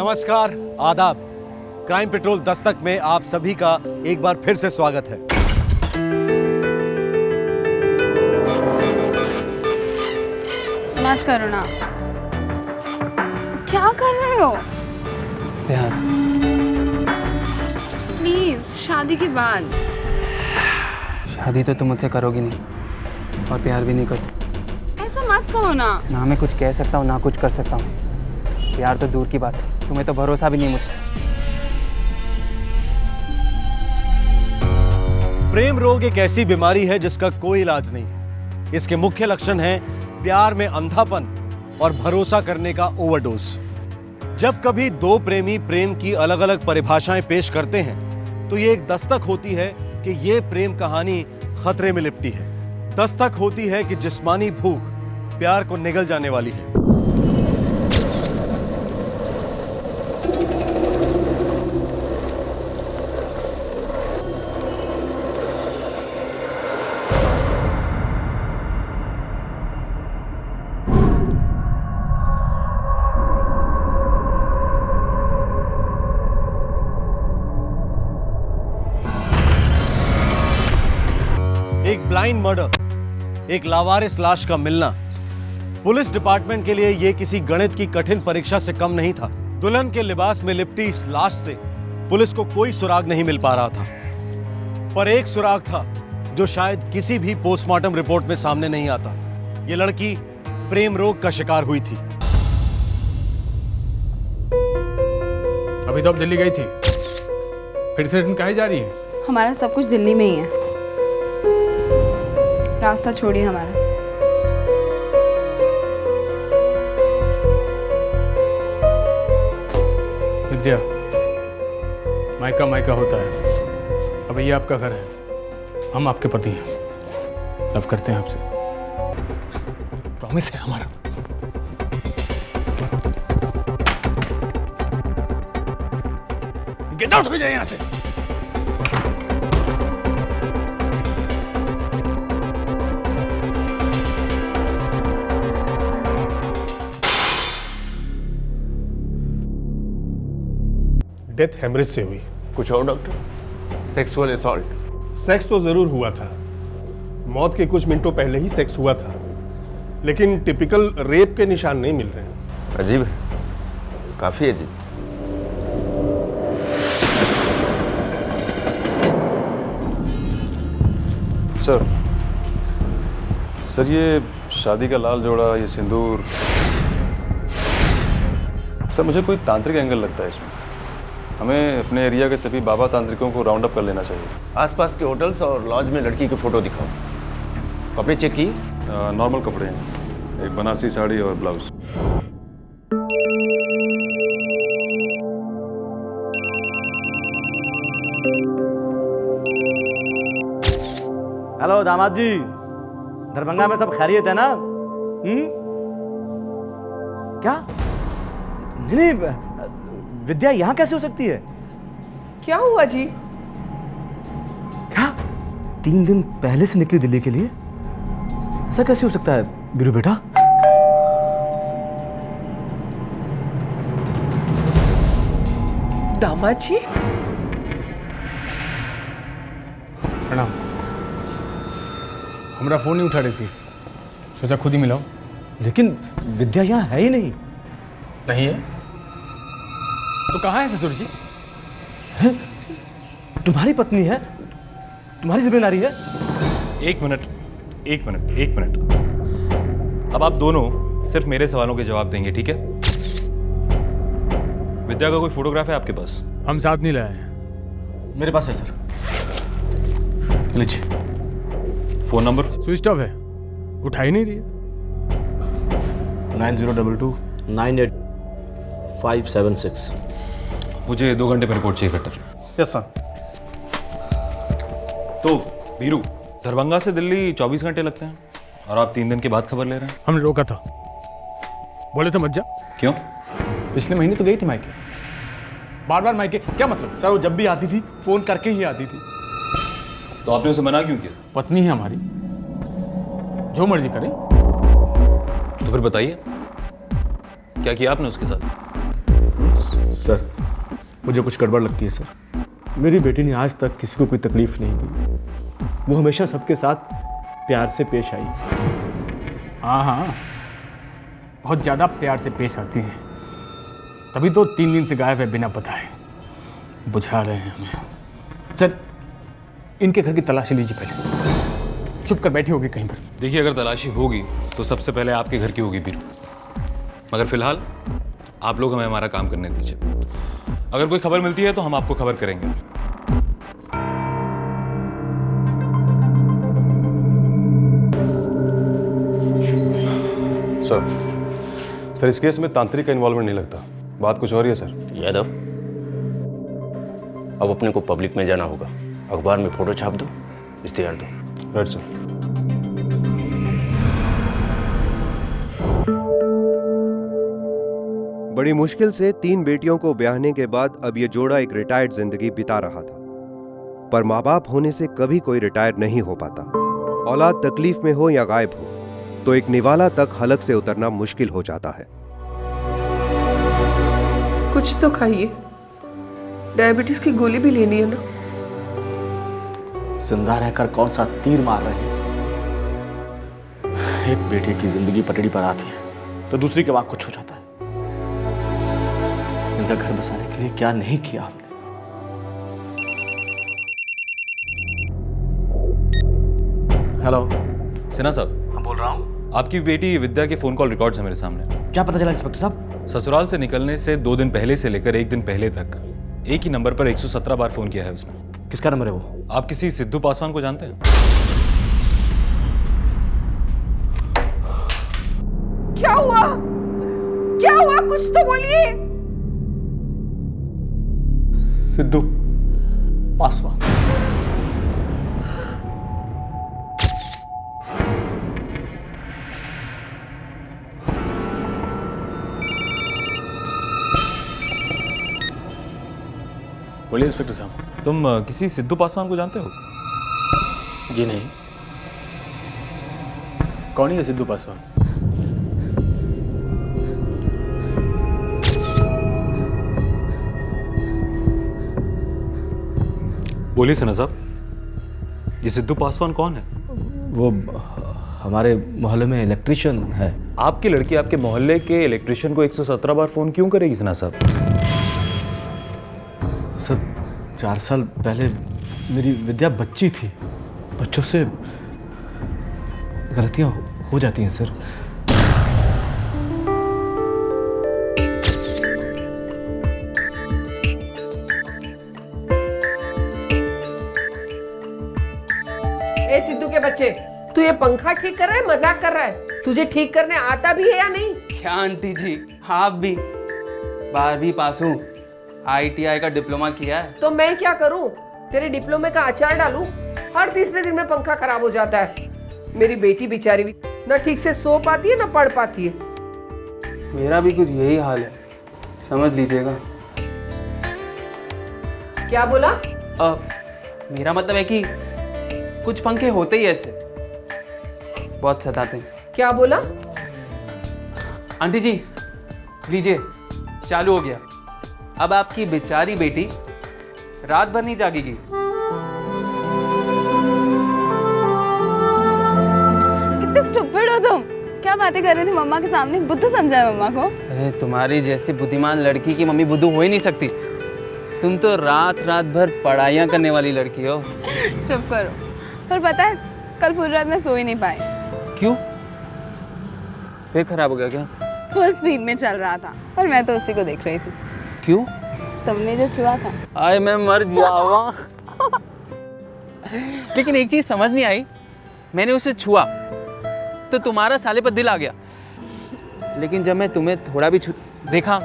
नमस्कार, आदाब। Crime petrol Dastak में आप सभी का एक बार फिर से स्वागत है। मत करो ना। क्या कर रहे हो? प्यार। प्लीज, शादी के बाद। शादी तो तुम मुझसे करोगी नहीं और प्यार भी नहीं करती। ऐसा मत कहो ना। ना मैं कुछ कह सकता हूँ ना कुछ कर सकता हूँ। प्यार तो दूर की बात है, तुम्हें तो भरोसा भी नहीं मुझ पर। प्रेम रोग एक ऐसी बीमारी है जिसका कोई इलाज नहीं है। इसके मुख्य लक्षण हैं प्यार में अंधापन और भरोसा करने का ओवरडोज। जब कभी दो प्रेमी प्रेम की अलग अलग परिभाषाएं पेश करते हैं तो ये एक दस्तक होती है कि ये प्रेम कहानी खतरे में लिपटी है। दस्तक होती है कि जिस्मानी भूख प्यार को निगल जाने वाली है। एक ब्लाइंड मर्डर, एक लावारिस लाश का मिलना पुलिस डिपार्टमेंट के लिए यह किसी गणित की कठिन परीक्षा से कम नहीं था। दुल्हन के लिबास में लिपटी इस लाश से पुलिस को कोई सुराग नहीं मिल पा रहा था, पर एक सुराग था जो शायद किसी भी पोस्टमार्टम रिपोर्ट में सामने नहीं आता। यह लड़की प्रेम रोग का शिकार हुई थी। अभी तो अब दिल्ली गई थी, फिर से रिटर्न काहे जा रही है? हमारा सब कुछ दिल्ली में ही है। रास्ता छोड़िए हमारा। विद्या, मायका मायका होता है। अब ये आपका घर है, हम आपके पति हैं। लव करते हैं आपसे, प्रॉमिस है हमारा। गेट आउट हो जाए यहां से। डेथ हेमरेज से हुई। कुछ और डॉक्टर? Sexual assault? सेक्स तो जरूर हुआ था, मौत के कुछ मिनटों पहले ही सेक्स हुआ था, लेकिन टिपिकल रेप के निशान नहीं मिल रहे हैं। अजीब है, काफी अजीब। सर ये शादी का लाल जोड़ा, ये सिंदूर, सर मुझे कोई तांत्रिक एंगल लगता है इसमें। हमें अपने एरिया के सभी बाबा तांत्रिकों को राउंड अप कर लेना चाहिए। आसपास के होटल्स और लॉज में लड़की की फोटो दिखाओ। कपड़े चेक किए? नॉर्मल कपड़े हैं, एक बनारसी साड़ी और ब्लाउज। हेलो दामाद जी, दरभंगा में सब खैरियत है ना? क्या? नहीं, विद्या यहाँ कैसे हो सकती है? क्या हुआ जी? क्या 3 दिन पहले से निकली दिल्ली के लिए? ऐसा कैसे हो सकता है बीरू बेटा? दामाद जी, प्रणाम। हमारा फोन नहीं उठा रही थी, सोचा खुद ही मिलाओ। लेकिन विद्या यहाँ है ही नहीं। नहीं है तो कहाँ है ससुर जी? है? तुम्हारी पत्नी है, तुम्हारी जिम्मेदारी है। एक मिनट। अब आप दोनों सिर्फ मेरे सवालों के जवाब देंगे, ठीक है? विद्या का कोई फोटोग्राफ है आपके पास? हम साथ नहीं लाए हैं। मेरे पास है सर। लीजिए। Phone number? स्विच ऑफ है, उठा ही नहीं रही है। 9022 98576। मुझे 2 घंटे में रिपोर्ट चाहिए कट्टर। Yes sir. तो वीरू, दरभंगा से दिल्ली 24 घंटे लगते हैं और आप 3 दिन के बाद खबर ले रहे हैं। हमने रोका था, बोले थे मत जा। क्यों? पिछले महीने तो गई थी मायके, बार बार मायके। क्या मतलब? सर वो जब भी आती थी फोन करके ही आती थी। तो आपने उसे मना क्यों किया? पत्नी है हमारी, जो मर्जी करे। तो फिर बताइए, क्या किया आपने उसके साथ? सर, मुझे कुछ गड़बड़ लगती है सर। मेरी बेटी ने आज तक किसी को कोई तकलीफ नहीं दी। वो हमेशा सबके साथ प्यार से पेश आई। हाँ हाँ, बहुत ज़्यादा प्यार से पेश आती हैं, तभी तो 3 दिन से गायब है बिना बताए। बुझा रहे हैं हमें। सर, इनके घर की तलाशी लीजिए पहले। चुप कर बैठी होगी कहीं पर। देखिए, अगर तलाशी होगी तो सबसे पहले आपके घर की होगी बीरू, मगर फिलहाल आप लोग हमें हमारा काम करने दीजिए। अगर कोई खबर मिलती है तो हम आपको खबर करेंगे। सर इस केस में तांत्रिक का इन्वॉल्वमेंट नहीं लगता, बात कुछ और ही है सर। यादव, अब अपने को पब्लिक में जाना होगा। अखबार में फोटो छाप दो, इश्तेहार दो। Right sir. बड़ी मुश्किल से 3 बेटियों को ब्याहने के बाद अब ये जोड़ा एक रिटायर्ड जिंदगी बिता रहा था। पर माँ बाप होने से कभी कोई रिटायर नहीं हो पाता। औलाद तकलीफ में हो या गायब हो तो एक निवाला तक हलक से उतरना मुश्किल हो जाता है। कुछ तो खाइए, डायबिटीज की गोली भी लेनी है ना। जिंदा रहकर कौन सा तीर मार रहे हैं। एक बेटे की जिंदगी पटड़ी पर आती है तो दूसरी के बाद कुछ हो जाता है। इनका घर बसाने के लिए क्या नहीं किया आपने। हेलो सिन्हा साहब, हाँ बोल रहा हूँ। आपकी बेटी विद्या के फोन कॉल रिकॉर्ड्स हैं मेरे सामने। क्या पता चला इंस्पेक्टर साहब? ससुराल से निकलने से 2 दिन पहले से लेकर 1 दिन पहले तक एक ही नंबर पर 117 बार फोन किया है उसने। किसका नंबर है वो? आप किसी सिद्धू पासवान को जानते हैं? क्या हुआ? क्या हुआ? कुछ तो बोलिए। सिद्धू पासवान। बोलिए इंस्पेक्टर साहब। तुम किसी सिद्धू पासवान को जानते हो? जी नहीं। कौन है सिद्धू पासवान? बोलिए सिन्हा साहब, ये सिद्धू पासवान कौन है? वो हमारे मोहल्ले में इलेक्ट्रिशियन है। आपकी लड़की आपके मोहल्ले के इलेक्ट्रिशियन को 117 बार फोन क्यों करेगी सिन्हा साहब? सर 4 साल पहले मेरी विद्या बच्ची थी। बच्चों से गलतियां हो जाती हैं सर। ए सिद्धू के बच्चे, तू ये पंखा ठीक कर रहा है, मजाक कर रहा है? तुझे ठीक करने आता भी है या नहीं? क्या आंटी जी, आप भी 12वीं पास हूँ, ITI का डिप्लोमा किया है। तो मैं क्या करूं? तेरे डिप्लोमे का अचार डालूं? हर तीसरे दिन में पंखा खराब हो जाता है। मेरी बेटी बेचारी भी ना ठीक से सो पाती है ना पढ़ पाती है। मेरा भी कुछ यही हाल है, समझ लीजिएगा। क्या बोला? मेरा मतलब है कि कुछ पंखे होते ही ऐसे बहुत सताते हैं। क्या बोला? आंटी जी लीजिए, चालू हो गया। अब आपकी बेचारी बेटी रात भर नहीं जागेगी। कितने स्टूपिड हो तुम। क्या बातें कर रही थी मम्मा के सामने? बुद्धू समझा है मम्मा को? अरे तुम्हारी जैसी बुद्धिमान लड़की की मम्मी बुद्धू हो ही नहीं सकती। तुम तो रात भर पढ़ाइयाँ करने वाली लड़की हो। चुप करो। पर पता है कल पूरी रात मैं सो ही नहीं पाई। क्यों? फिर खराब हो गया क्या? फुल स्पीड में चल रहा था और मैं तो उसी को देख रही थी। क्यों? तुमने जो छुआ था। आए मैं मर जावा। लेकिन एक चीज समझ नहीं आई, मैंने उसे छुआ तो तुम्हारा साले पर दिल आ गया, लेकिन जब मैं तुम्हें थोड़ा भी देखा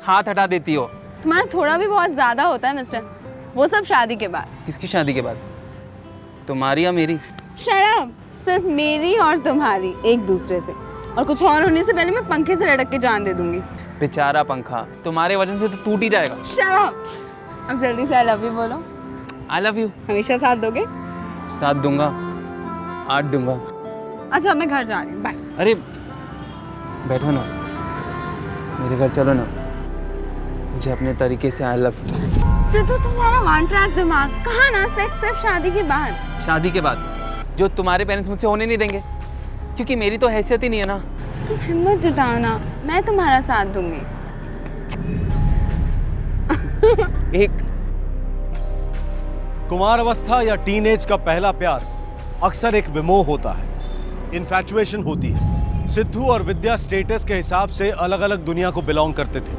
हाथ हटा देती हो। तुम्हारा थोड़ा भी बहुत ज्यादा होता है मिस्टर। वो सब शादी के बाद। किसकी शादी के बाद? तुम्हारी या मेरी? शराब सिर्फ मेरी और तुम्हारी, एक दूसरे से। और कुछ और होने से पहले मैं पंखे से लटक के जान दे दूंगी। बेचारा पंखा तुम्हारे वजन से तो टूट ही जाएगा। शराब। अब जल्दी से आई लव यू बोलो। I love you. हमेशा साथ दोगे? साथ दूंगा, 8 दूंगा। अच्छा मैं घर जा रही हूँ, बाय। अरे बैठो ना, मेरे घर चलो ना, मुझे अपने तरीके से आई लव सिद्धू, तुम्हारा वन ट्रैक दिमाग। कहाँ ना सेक्स सिर्फ शादी के बाद। शादी के बाद जो तुम्हारे पेरेंट्स मुझसे होने नहीं देंगे, क्योंकि मेरी तो हैसियत ही नहीं है ना। तुम हिम्मत जुटाओ ना, मैं तुम्हारा साथ दूंगी। एक कुमार अवस्था या टीनेज का पहला प्यार अक्सर एक विमोह होता है, इन्फैचुएशन होती है। सिद्धू और विद्या स्टेटस के हिसाब से अलग अलग दुनिया को बिलोंग करते थे,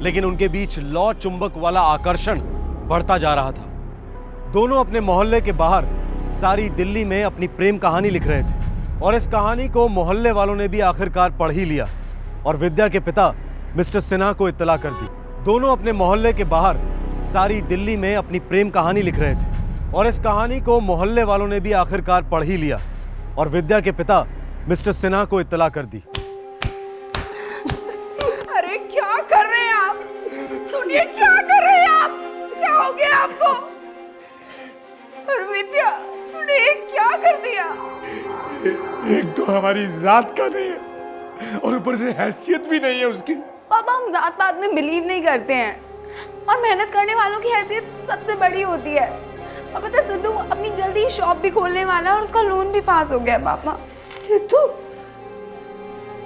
लेकिन उनके बीच लौ चुंबक वाला आकर्षण बढ़ता जा रहा था। दोनों अपने मोहल्ले के बाहर सारी दिल्ली में अपनी प्रेम कहानी लिख रहे थे और इस कहानी को मोहल्ले वालों ने भी आखिरकार पढ़ ही लिया और विद्या के पिता मिस्टर सिन्हा को इत्तला कर दी। दोनों अपने मोहल्ले के बाहर सारी दिल्ली में अपनी प्रेम कहानी लिख रहे थे और इस कहानी को मोहल्ले वालों ने भी आखिरकार पढ़ ही लिया और विद्या के पिता मिस्टर सिन्हा को इत्तला कर दी। अरे क्या कर रहे हैं आप? सुनिए, क्या कर रहे हैं आप? क्या हो गया आपको? और विद्या, तूने क्या कर दिया? एक तो हमारी जात का नहीं है और ऊपर से हैसियत भी नहीं है उसकी। पापा, हम जात पात में बिलीव नहीं करते हैं और मेहनत करने वालों की हैसियत सबसे बड़ी होती है। और पता है, सिद्धू अपनी जल्दी ही शॉप भी खोलने वाला है और उसका लोन भी पास हो गया। पापा, सिद्धू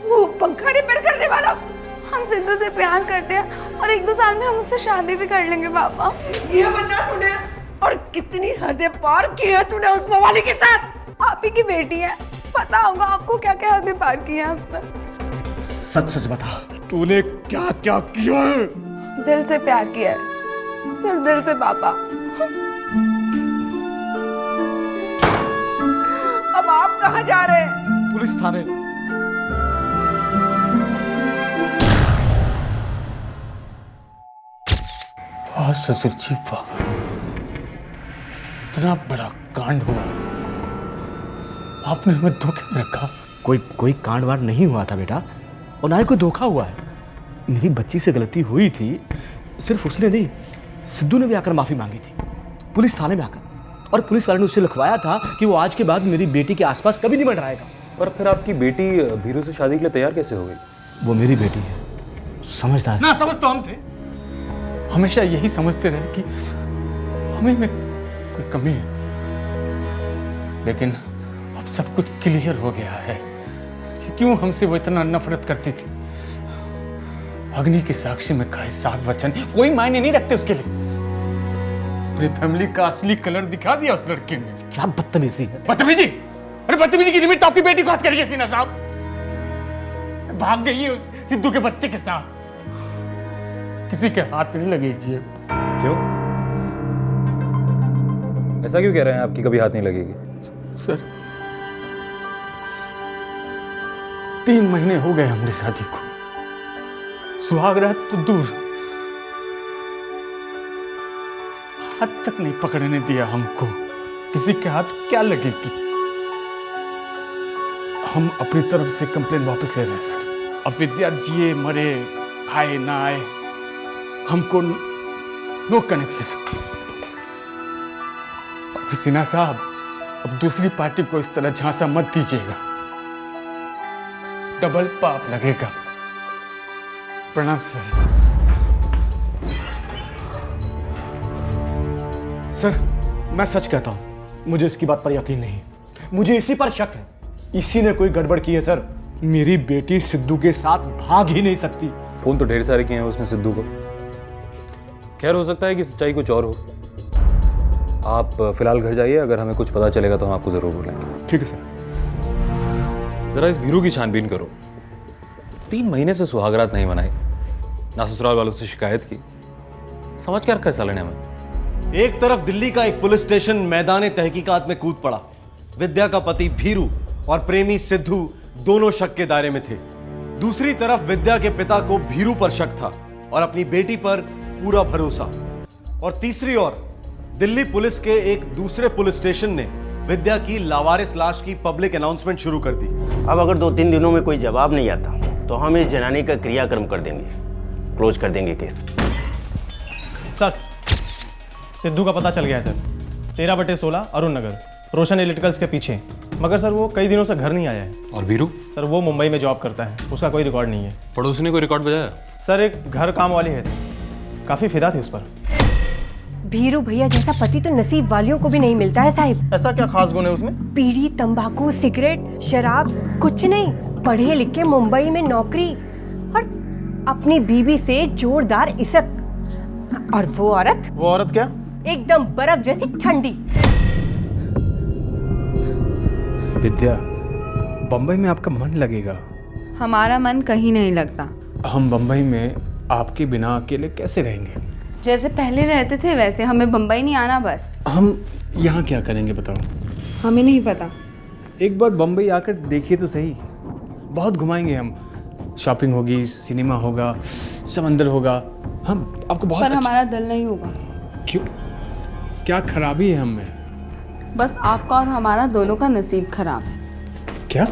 वो पंखा रिपेयर करने वाला? हम सिद्धू से प्यार करते हैं और 1-2 साल में हम उससे शादी भी कर लेंगे। पापा, ये बता तूने, और कितनी हदें पार की है तूने उस मवाली के साथ। आप ही की बेटी है, पता होगा आपको क्या क्या हदें पार की हैं आपने। सच सच बता, तूने क्या क्या किया है? दिल से प्यार किया है, सिर्फ दिल से। पापा, अब आप कहाँ जा रहे हैं? पुलिस थाने। वाह ससुर जी वाह, इतना बड़ा कांड हुआ, आपने हमें धोखे में रखा। कोई कांड वांड नहीं हुआ था बेटा, और ना ही कोई धोखा हुआ है। मेरी बच्ची से गलती हुई थी, सिर्फ उसने नहीं, सिद्धू ने भी आकर माफी मांगी थी पुलिस थाने में आकर, और पुलिस वाले ने उससे लिखवाया था कि वो आज के बाद मेरी बेटी के आसपास कभी नहीं मंडराएगा। और फिर आपकी बेटी भीरू से शादी के लिए तैयार कैसे हो गई? वो मेरी बेटी है, समझदार। ना समझ तो हम थे, हमेशा यही समझते रहे कि हमें में कोई कमी है, लेकिन अब सब कुछ क्लियर हो गया है कि क्यों हमसे वो इतना नफरत करती थी। अग्नि की साक्षी में कहे 7 वचन कोई मायने नहीं रखते उसके लिए। पूरी फैमिली का असली कलर दिखा दिया उस लड़के ने। क्या बदतमीजी है। बदतमीजी? अरे बदतमीजी की लिमिट तो आपकी बेटी क्रॉस करिए सीना साहब। भाग गई है उस सिद्धू के बच्चे के साथ, किसी के हाथ नहीं लगेगी। क्यों? ऐसा क्यों कह रहे हैं आपकी कभी हाथ नहीं लगेगी? सर, 3 महीने हो गए हमारी शादी को, सुहागरात तो दूर, हाथ तक नहीं पकड़ने दिया हमको। किसी के हाथ क्या लगेगी? हम अपनी तरफ से कंप्लेन वापस ले रहे हैं सर। अब विद्या जिए मरे, आए ना आए, हमको नो कनेक्शन। सिन्हा साहब, अब दूसरी पार्टी को इस तरह झांसा मत दीजिएगा, डबल पाप लगेगा। प्रणाम सर। सर, मैं सच कहता हूं, मुझे इसकी बात पर यकीन नहीं, मुझे इसी पर शक है। इसी ने कोई गड़बड़ की है सर। मेरी बेटी सिद्धू के साथ भाग ही नहीं सकती। फोन तो ढेर सारे किए हैं उसने सिद्धू को। खैर, हो सकता है कि सच्चाई कुछ और हो। आप फिलहाल घर जाइए, अगर हमें कुछ पता चलेगा तो हम आपको जरूर बुलाएंगे। ठीक है सर। जरा इस भीरू की छानबीन करो। 3 महीने से सुहागरात नहीं मनाई, ना ससुराल वालों से शिकायत की, समझ क्या रखा है साले ने हमें। एक तरफ दिल्ली का एक पुलिस स्टेशन मैदान तहकीकात में कूद पड़ा। विद्या का पति भीरू और प्रेमी सिद्धू दोनों शक के दायरे में थे। दूसरी तरफ विद्या के पिता को भीरू पर शक था और अपनी बेटी पर पूरा भरोसा। और तीसरी ओर दिल्ली पुलिस के एक दूसरे पुलिस स्टेशन ने विद्या की लावारिस लाश की पब्लिक अनाउंसमेंट शुरू कर दी। अब अगर 2-3 दिनों में कोई जवाब नहीं आता तो हम इस जनानी का क्रियाक्रम कर देंगे, क्लोज कर देंगे केस। सर, सिद्धू का पता चल गया है सर। 13/16 अरुण नगर, रोशन इलेक्ट्रिकल्स के पीछे। मगर सर वो कई दिनों से घर नहीं आया है। और वीरू? सर वो मुंबई में जॉब करता है, उसका कोई रिकॉर्ड नहीं है। पड़ोसी ने कोई रिकॉर्ड बजाया? सर एक घर काम वाली है सर। काफ़ी फिदा थी उस पर। भीरू भैया जैसा पति तो नसीब वालियों को भी नहीं मिलता है साहिब। ऐसा क्या खास गुण है उसमें? बीड़ी, तंबाकू, सिगरेट, शराब कुछ नहीं, पढ़े लिखे मुंबई में नौकरी और अपनी बीवी से जोरदार इज्जत। और वो औरत? वो औरत क्या? एकदम बर्फ जैसी ठंडी। विद्या, बम्बई में आपका मन लगेगा? हमारा मन कहीं नहीं लगता। हम बम्बई में आपके बिना अकेले कैसे रहेंगे? जैसे पहले रहते थे वैसे, हमें बम्बई नहीं आना बस। हम यहाँ क्या करेंगे बताओ? हमें नहीं पता। एक बार बम्बई आकर देखिए तो सही, बहुत घुमाएंगे हम। शॉपिंग होगी, सिनेमा होगा, समंदर होगा, हम आपको बहुत पर हमारा दिल नहीं होगा। क्यों? क्या खराबी है हम में? बस आपका और हमारा दोनों का नसीब खराब है। क्या?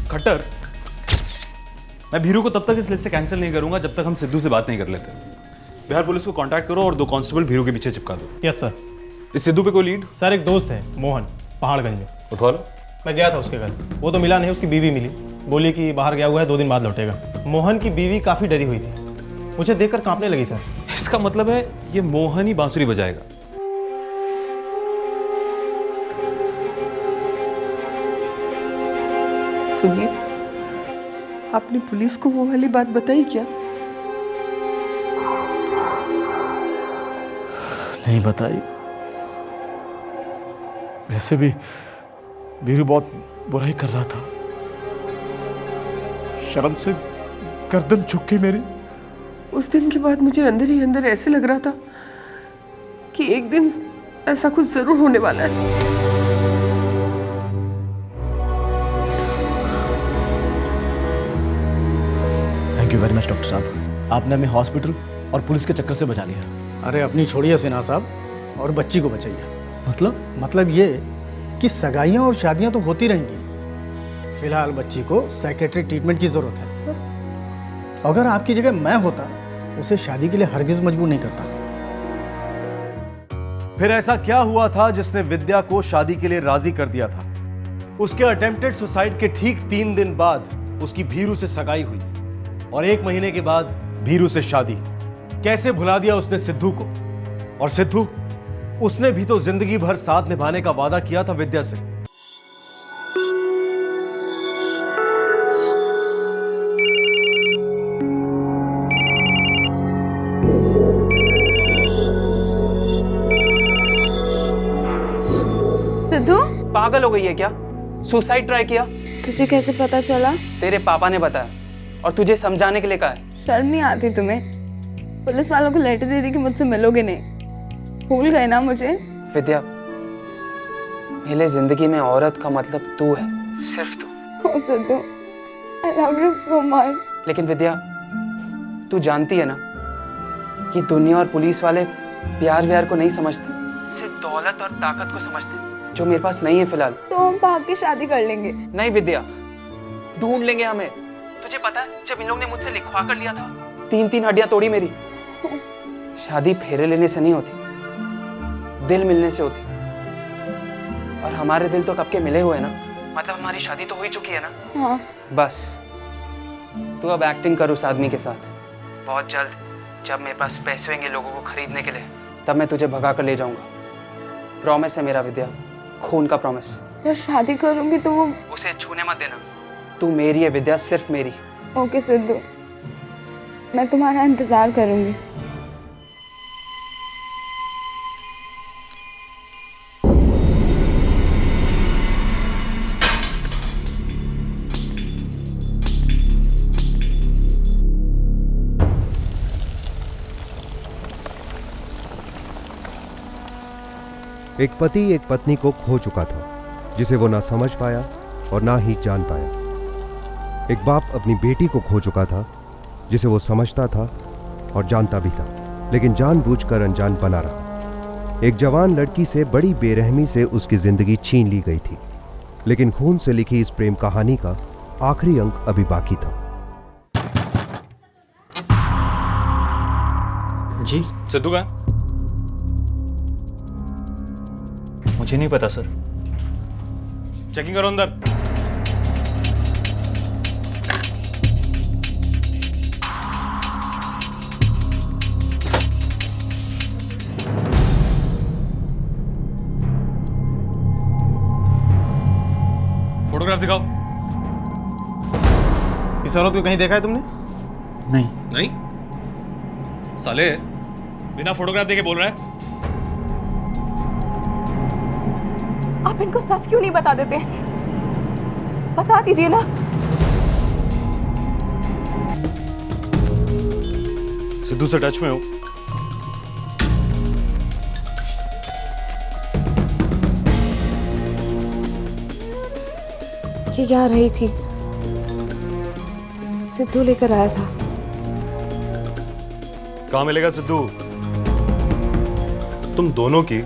खट्टर, मैं भीरू को तब तक इस लिस्ट से कैंसिल नहीं करूंगा जब तक हम सिद्धू से बात नहीं कर लेते। बिहार पुलिस को कांटेक्ट करो और 2 कांस्टेबल भीरू के पीछे चिपका दो। Yes sir. इस सिद्धू पे कोई लीड? सर एक दोस्त है मोहन, पहाड़गंज में। उठवा लो। मैं गया था उसके घर, वो तो मिला नहीं, उसकी बीवी मिली, बोली कि बाहर गया हुआ है, 2 दिन बाद लौटेगा। मोहन की बीवी काफ़ी डरी हुई थी, मुझे देखकर कांपने लगी सर। इसका मतलब है ये मोहन ही बांसुरी बजाएगा। सुनिए, आपने पुलिस को वो वाली बात बताई क्या? नहीं बताई। वैसे भी वीरू बहुत बुराई कर रहा था, शर्म से गर्दन झुक गई मेरी। उस दिन के बाद मुझे अंदर ही अंदर ऐसे लग रहा था कि एक दिन ऐसा कुछ जरूर होने वाला है। Thank you very much doctor साहब, आपने हमें हॉस्पिटल और पुलिस के चक्कर से बचा लिया। अरे अपनी छोड़िए सिन्हा साहब और बच्ची को बचाइए। मतलब ये कि सगाइयाँ और शादियाँ तो होती रहेंगी, फिलहाल बच्ची को साइकेट्रिक ट्रीटमेंट की ज़रूरत है। अगर आपकी जगह मैं होता उसे शादी के लिए हरगिज़ मजबूर नहीं करता। फिर ऐसा क्या हुआ था जिसने विद्या को शादी के लिए राजी कर दिया था? उसके अटेम्प्टेड सुसाइड के ठीक 3 दिन बाद उसकी भीरू से सगाई हुई और 1 महीने के बाद भीरू से शादी। कैसे भुला दिया उसने सिद्धू को? और सिद्धू, उसने भी तो जिंदगी भर साथ निभाने का वादा किया था विद्या से। सिद्धू, पागल हो गई है क्या? सुसाइड ट्राई किया? तुझे कैसे पता चला? तेरे पापा ने बताया और तुझे समझाने के लिए कहा है। शर्म नहीं आती तुम्हें? पुलिस वालों को लेटर दे दी कि मुझसे मिलोगे नहीं, भूल गए ना मुझे? विद्या, मेरे जिंदगी में औरत का मतलब तू है, सिर्फ तू। ओ Sidhu, I love you so much। लेकिन विद्या, तू जानती है ना कि दुनिया और पुलिस वाले प्यार व्यार को नहीं समझते, सिर्फ दौलत और ताकत को समझते, जो मेरे पास नहीं है फिलहाल। तो हम भाग के शादी कर लेंगे। नहीं विद्या, ढूंढ लेंगे हमें। तुझे पता है जब इन लोग ने मुझसे लिखवा कर लिया था, 3-3 हड्डियां तोड़ी मेरी। शादी फेरे लेने से नहीं होती, दिल मिलने से होती। और हमारे दिल तो कब के मिले हुए हैं ना, मतलब हमारी शादी तो हो ही चुकी है ना। हाँ। बस तू अब एक्टिंग कर उस आदमी के साथ। बहुत जल्द जब मेरे पास पैसे होंगे लोगों को खरीदने के लिए, तब मैं तुझे भगा कर ले जाऊंगा। प्रॉमिस है मेरा विद्या, खून का प्रॉमिस। जब शादी करूंगी तो वो उसे छूने मत देना। तू मेरी है विद्या, सिर्फ मेरी। ओके सिद्धू, मैं तुम्हारा इंतजार करूंगी। एक पति एक पत्नी को खो चुका था, जिसे वो ना समझ पाया और ना ही जान पाया। एक बाप अपनी बेटी को खो चुका था, जिसे वो समझता था और जानता भी था, लेकिन जानबूझकर अनजान बना रहा। एक जवान लड़की से बड़ी बेरहमी से उसकी जिंदगी छीन ली गई थी, लेकिन खून से लिखी इस प्रेम कहानी का आखिरी अंक अभी बाकी था। जी सिद्धू का मुझे नहीं पता सर। चेकिंग करो अंदर। फोटोग्राफ दिखाओ। इस औरत को कहीं देखा है तुमने? नहीं। नहीं? साले बिना फोटोग्राफ देके बोल रहा है? आप इनको सच क्यों नहीं बता देते? बता दीजिए ना। सिद्धू से टच में हो? ये यहाँ रही थी, सिद्धू लेकर आया था। कहाँ मिलेगा सिद्धू? तुम दोनों की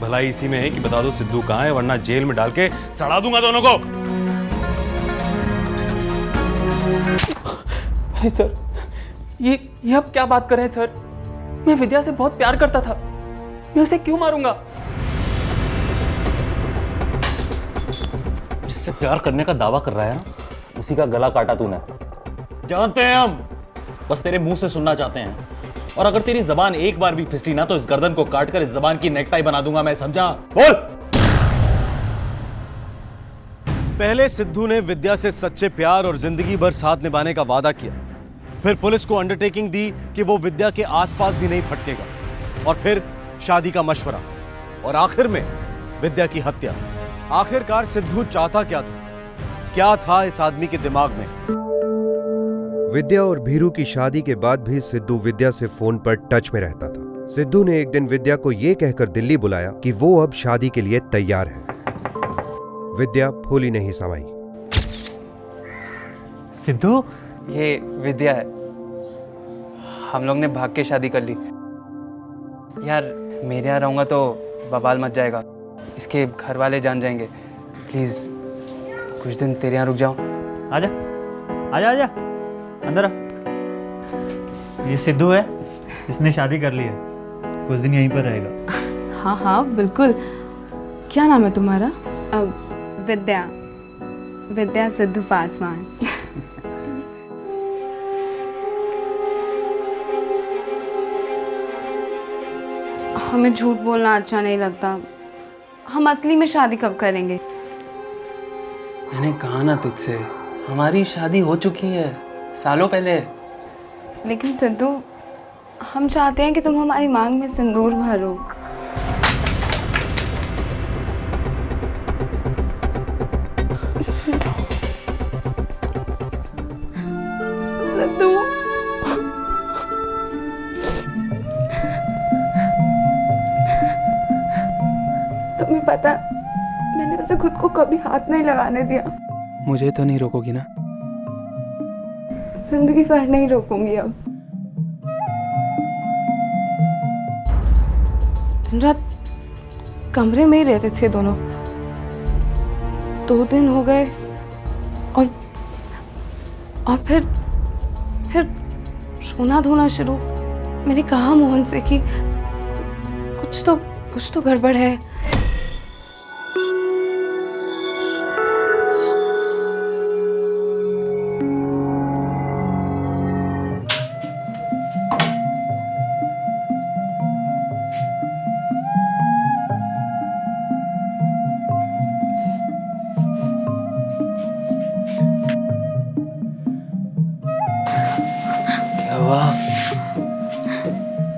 भलाई इसी में है कि बता दो सिद्धू कहाँ है, वरना जेल में डाल के सड़ा दूंगा दोनों को। अरे सर, ये आप क्या बात कर रहे हैं सर? मैं विद्या से बहुत प्यार करता था, मैं उसे क्यों मारूंगा? जिससे प्यार करने का दावा कर रहा है ना, उसी का गला काटा तूने। जानते हैं हम, बस तेरे मुंह से सुनना चाहते हैं। और अगर तेरी जबान एक बार भी फिसली ना तो इस गर्दन को काटकर इस जबान की नेकटाई बना दूंगा मैं, समझा? बोल। पहले सिद्धू ने विद्या से सच्चे प्यार और जिंदगी भर साथ निभाने का वादा किया, फिर पुलिस को अंडरटेकिंग दी कि वो विद्या के आसपास भी नहीं फटकेगा, और फिर शादी का मशवरा, और आखिर में विद्या की हत्या। आखिरकार सिद्धू चाहता क्या था? क्या था इस आदमी के दिमाग में? विद्या और भीरू की शादी के बाद भी सिद्धू विद्या से फोन पर टच में रहता था। सिद्धू ने एक दिन विद्या को यह कहकर दिल्ली बुलाया कि वो अब शादी के लिए तैयार है। विद्या फूली नहीं समाई। सिद्धू, ये विद्या है। हम लोग ने भाग के शादी कर ली। यार, मेरे यहाँ रहूंगा तो बवाल मच जाएगा, इसके घर वाले जान जाएंगे। प्लीज कुछ दिन तेरे यहाँ रुक जाओ। आजा आजा आजा, अंदर आ। ये सिद्धू है, इसने शादी कर ली है, कुछ दिन यहीं पर रहेगा। हाँ हाँ बिल्कुल। क्या नाम है तुम्हारा? विद्या। विद्या सिद्धू पासवान। हमें झूठ बोलना अच्छा नहीं लगता। हम असली में शादी कब करेंगे? मैंने कहा ना तुझसे, हमारी शादी हो चुकी है सालों पहले। लेकिन सिद्धू, हम चाहते हैं कि तुम हमारी मांग में सिंदूर भरो। सिद्धू, तुम्हें पता, मैंने उसे खुद को कभी हाथ नहीं लगाने दिया। मुझे तो नहीं रोकोगी ना? जिंदगी भर नहीं रोकूंगी अब। दिन रात कमरे में ही रहते थे दोनों। 2 दिन हो गए और फिर रोना धोना शुरू। मैंने कहा मोहन से कि कुछ तो गड़बड़ है।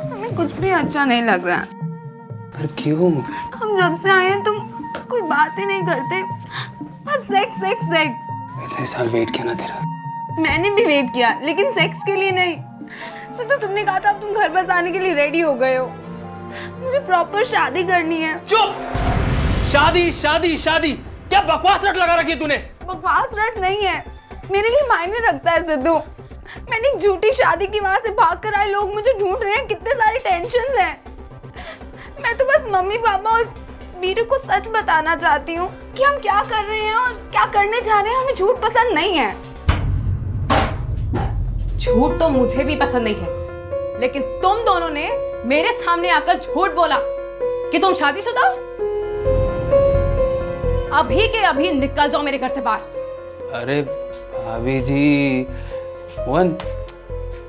हमें कुछ भी अच्छा नहीं लग रहा। पर क्यों? हम जब से आए हैं तुम कोई बात ही नहीं करते, बस सेक्स सेक्स सेक्स। इतने साल वेट किया ना तेरा। मैंने भी वेट किया, लेकिन सेक्स के लिए नहीं। सिद्धू, तुमने कहा था अब तुम घर बसाने के लिए रेडी हो गए हो। मुझे प्रॉपर शादी करनी है। चुप! शादी शादी शादी, क्या बकवास रट लगा रखी है तूने? बकवास रट नहीं है, मेरे लिए मायने रखता है सिद्धू। मैंने एक झूठी शादी की, वहां से भाग कर आए लोग मुझे ढूंढ रहे हैं, कितने सारे टेंशन हैं। मैं तो बस मम्मी पापा और बीरू को सच बताना चाहती हूँ कि हम क्या कर रहे हैं और क्या करने जा रहे हैं। हमें झूठ पसंद नहीं है। झूठ तो मुझे भी पसंद नहीं है, लेकिन तुम दोनों ने मेरे सामने आकर झूठ बोला कि तुम शादीशुदा हो। अभी के अभी निकल जाओ मेरे घर से बाहर। अरे भाभी जी, मोहन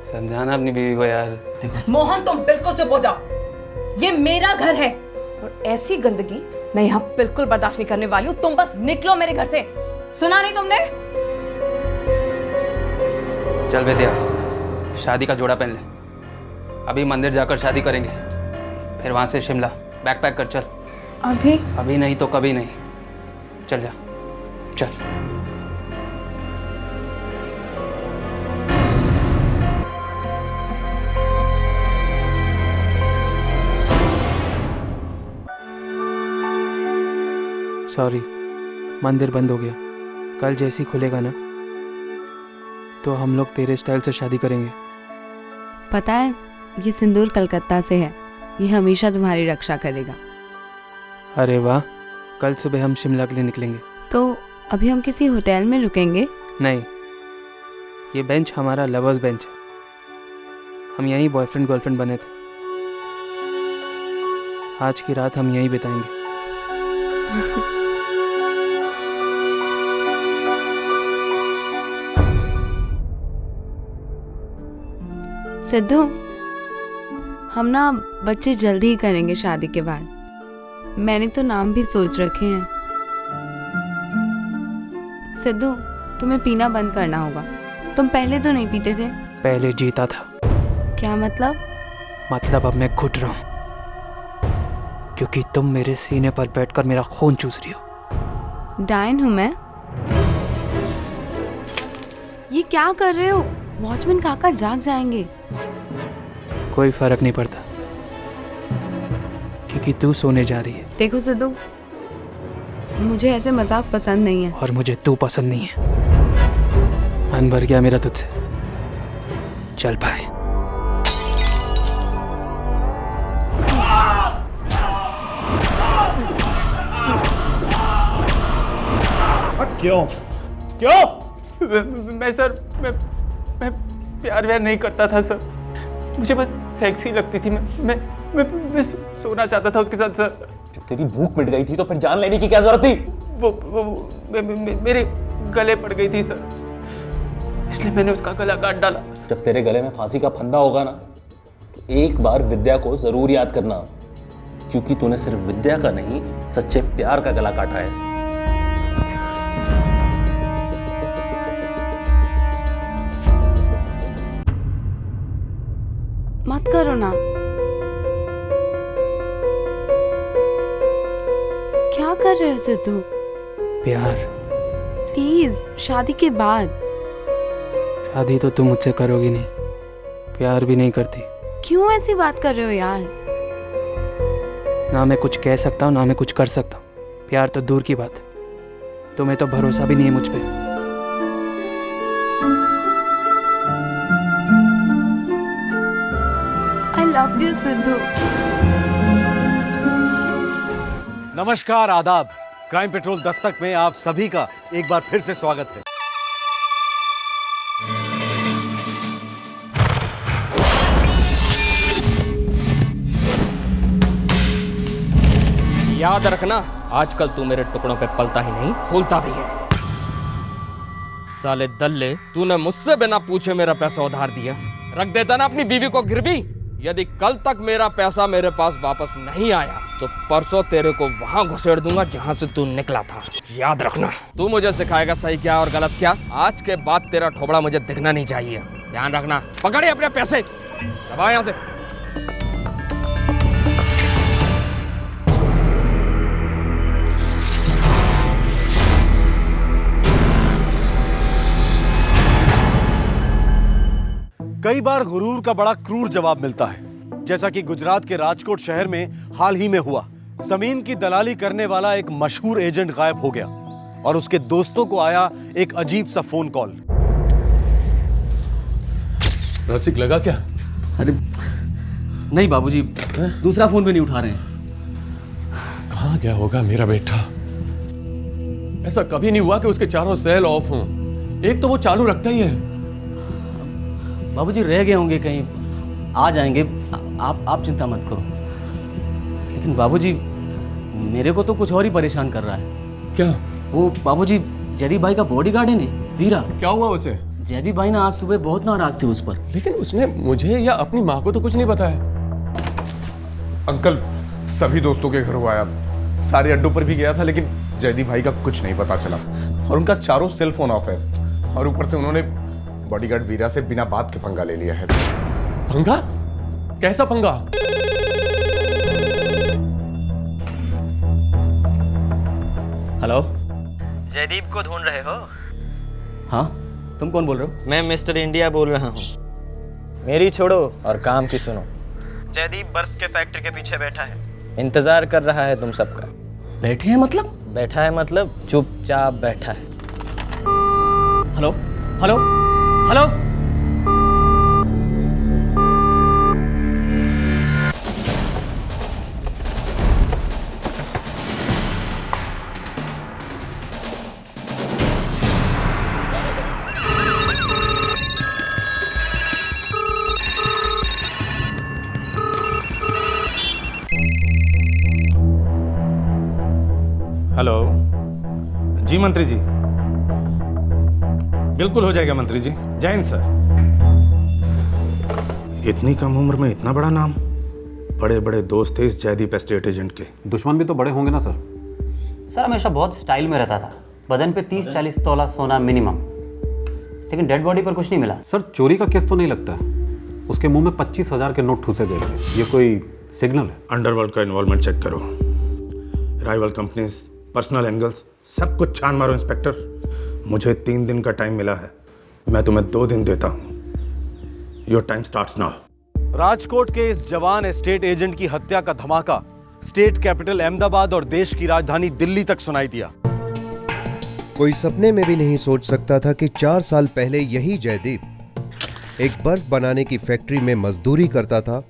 समझाना अपनी बीवी को यार। मोहन तुम बिल्कुल चुप हो जाओ, ये मेरा घर है और ऐसी गंदगी मैं यहाँ बिल्कुल बर्दाश्त नहीं करने वाली हूँ। तुम बस निकलो मेरे घर से, सुना नहीं तुमने? चल विद्या, शादी का जोड़ा पहन ले, अभी मंदिर जाकर शादी करेंगे, फिर वहां से शिमला। बैग पैक कर चल। अभी नहीं तो कभी नहीं। चल जा, चल। सॉरी, मंदिर बंद हो गया। कल जैसे ही खुलेगा ना तो हम लोग तेरे स्टाइल से शादी करेंगे। पता है, ये सिंदूर कलकत्ता से है, ये हमेशा तुम्हारी रक्षा करेगा। अरे वाह, कल सुबह हम शिमला के लिए निकलेंगे। तो अभी हम किसी होटल में रुकेंगे? नहीं, ये बेंच हमारा लवर्स बेंच है। हम यहीं बॉयफ्रेंड गर्लफ्रेंड बने थे। आज की रात हम यहीं बिताएंगे। सिद्धू, हम ना बच्चे जल्दी ही करेंगे शादी के बाद। मैंने तो नाम भी सोच रखे हैं। सिद्धू, तुम्हें पीना बंद करना होगा। तुम पहले तो नहीं पीते थे। पहले जीता था। क्या मतलब? मतलब अब मैं घुट रहा हूं, क्योंकि तुम मेरे सीने पर बैठकर मेरा खून चूस रही हो। डायन हूं मैं? ये क्या कर रहे हो? वॉचमैन काका जाग जाएंगे। कोई फर्क नहीं पड़ता, क्योंकि तू सोने जा रही है। देखो सिद्धू, मुझे ऐसे मजाक पसंद नहीं है। और मुझे तू पसंद नहीं है। मन भर गया मेरा तुझसे। चल भाई। क्यों? क्यों? मैं सर, मैं प्यार व्यार नहीं करता था सर। मुझे बस सेक्सी लगती थी। मैं सोना चाहता था उसके साथ सर। जब तेरी भूख मिट गई थी तो फिर जान लेने की क्या जरूरत थी? वो मेरे गले पड़ गई थी सर, इसलिए मैंने उसका गला काट डाला। जब तेरे गले में फांसी का फंदा होगा ना, तो एक बार विद्या को जरूर याद करना, क्योंकि तूने सिर्फ विद्या का नहीं, सच्चे प्यार का गला काटा है। मत करो ना। क्या कर रहे हो सिद्धू? प्यार। प्लीज, शादी के बाद। शादी तो तुम मुझसे करोगी नहीं, प्यार भी नहीं करती। क्यों ऐसी बात कर रहे हो यार? ना मैं कुछ कह सकता हूँ, ना मैं कुछ कर सकता हूँ। प्यार तो दूर की बात, तुम्हें तो भरोसा भी नहीं है मुझ पे। I love you, Sidhu. नमस्कार, आदाब। क्राइम पेट्रोल दस्तक में आप सभी का एक बार फिर से स्वागत है। याद रखना, आजकल तू मेरे टुकड़ों पे पलता ही नहीं, फूलता भी है। साले दल्ले, तूने मुझसे बिना पूछे मेरा पैसा उधार दिया। रख देता ना अपनी बीवी को गिरवी। यदि कल तक मेरा पैसा मेरे पास वापस नहीं आया तो परसों तेरे को वहां घुसेड़ दूंगा जहां से तू निकला था। याद रखना। तू मुझे सिखाएगा सही क्या और गलत क्या। आज के बाद तेरा ठोबड़ा मुझे दिखना नहीं चाहिए। ध्यान रखना। पकड़े अपने पैसे, दबा यहां से। कई बार गुरूर का बड़ा क्रूर जवाब मिलता है, जैसा कि गुजरात के राजकोट शहर में हाल ही में हुआ। जमीन की दलाली करने वाला एक मशहूर एजेंट गायब हो गया और उसके दोस्तों को आया एक अजीब सा फोन कॉल। रसिक लगा क्या? अरे नहीं बाबूजी, दूसरा फोन भी नहीं उठा रहे हैं। कहाँ गया होगा मेरा बेटा? ऐसा कभी नहीं हुआ कि उसके चारों सेल ऑफ हों। एक तो वो चालू रखता ही है। बाबूजी रह गए होंगे कहीं, आ जाएंगे। आप चिंता मत करो। लेकिन बाबूजी, मेरे को तो कुछ और ही परेशान कर रहा है। क्या? वो बाबूजी जयदीप भाई का बॉडीगार्ड है ना, वीरा। क्या हुआ उसे? जयदीप भाई ना आज सुबह बहुत नाराज थे उस पर। लेकिन उसने मुझे या अपनी माँ को तो कुछ नहीं बताया। अंकल सभी दोस्तों के घर हुआ है, सारे अड्डों पर भी गया था, लेकिन जयदीप भाई का कुछ नहीं पता चला और उनका चारों सेल फोन ऑफ है और ऊपर से उन्होंने बॉडीगार्ड वीरा से बिना बात के पंगा ले लिया है। पंगा? कैसा पंगा? हेलो, जयदीप को ढूंढ रहे हो? हाँ, तुम कौन बोल रहे हो? मैं मिस्टर इंडिया बोल रहा हूँ। मेरी छोड़ो और काम की सुनो। जयदीप बर्फ के फैक्ट्री के पीछे बैठा है, इंतजार कर रहा है तुम सबका। बैठे हैं मतलब? बैठा है मतलब चुपचाप बैठा है। Hello hello hello. हेलो जी मंत्री जी, बिल्कुल हो जाएगा मंत्री जी। जय हिंद सर। इतनी कम उम्र में इतना बड़ा नाम, बड़े बड़े दोस्त थे इस जयदीप एस्टेट एजेंट के। दुश्मन भी तो बड़े होंगे ना सर? सर हमेशा बहुत स्टाइल में रहता था, बदन पे 30-40 तोला सोना मिनिमम, लेकिन डेड बॉडी पर कुछ नहीं मिला। सर चोरी का केस तो नहीं लगता है, उसके मुंह में 25,000 के नोट ठूसे गए थे, ये कोई सिग्नल है? अंडरवर्ल्ड का इन्वॉल्वमेंट चेक करो, राइवल कंपनीज, पर्सनल एंगल्स, सब कुछ छान मारो इंस्पेक्टर। मुझे 3 दिन का टाइम मिला है, मैं तुम्हें 2 दिन देता हूं। Your time starts now. Rajkot के इस जवान एस्टेट एजेंट की हत्या का धमाका स्टेट कैपिटल अहमदाबाद और देश की राजधानी दिल्ली तक सुनाई दिया। कोई सपने में भी नहीं सोच सकता था कि 4 साल पहले यही जयदीप एक बर्फ बनाने की फैक्ट्री में मजदूरी करता था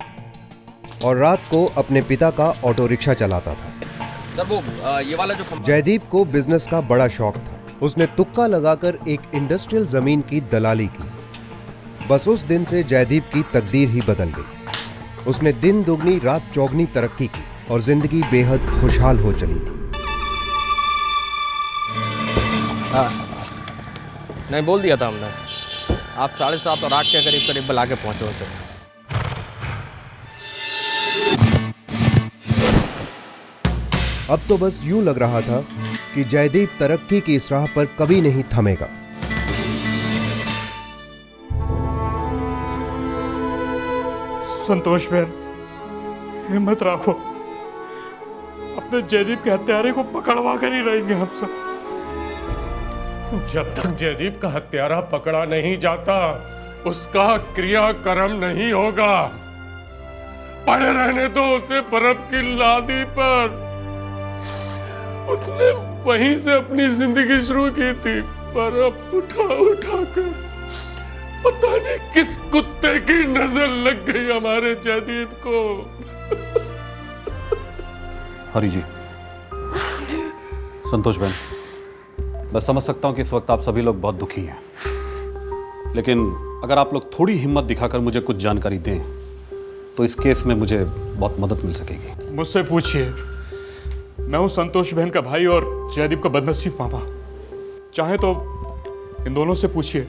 और रात को अपने पिता का ऑटो रिक्शा चलाता था। सर वो ये वाला जो जयदीप को बिजनेस का बड़ा शौक था। उसने तुक्का लगाकर एक इंडस्ट्रियल जमीन की दलाली की। बस उस दिन से जयदीप की तकदीर ही बदल गई। उसने दिन दुगनी रात चौगनी तरक्की की और जिंदगी बेहद खुशहाल हो चली थी। नहीं, बोल दिया था हमने, आप 7:30 और 8 के करीब बुला के पहुंचो उसे। अब तो बस यूं लग रहा था कि जयदीप तरक्की की इस राह पर कभी नहीं थमेगा। संतोष बहन, हिम्मत रखो, अपने जयदीप के हत्यारे को पकड़वा कर ही रहेंगे हम सब। जब तक जयदीप का हत्यारा पकड़ा नहीं जाता, उसका क्रियाक्रम नहीं होगा। पड़े रहने दो उसे बर्फ की लादी पर। उसने वहीं से अपनी जिंदगी शुरू की थी, बर्फ उठा उठा कर। पता नहीं किस कुत्ते की नजर लग गई हमारे जयदीप को। हरी जी, संतोष बहन, मैं समझ सकता हूं कि इस वक्त आप सभी लोग बहुत दुखी हैं, लेकिन अगर आप लोग थोड़ी हिम्मत दिखाकर मुझे कुछ जानकारी दें तो इस केस में मुझे बहुत मदद मिल सकेगी। मुझसे पूछिए, मैं हूं संतोष बहन का भाई और जयदीप का बदनसीब मामा। चाहे तो इन दोनों से पूछिए,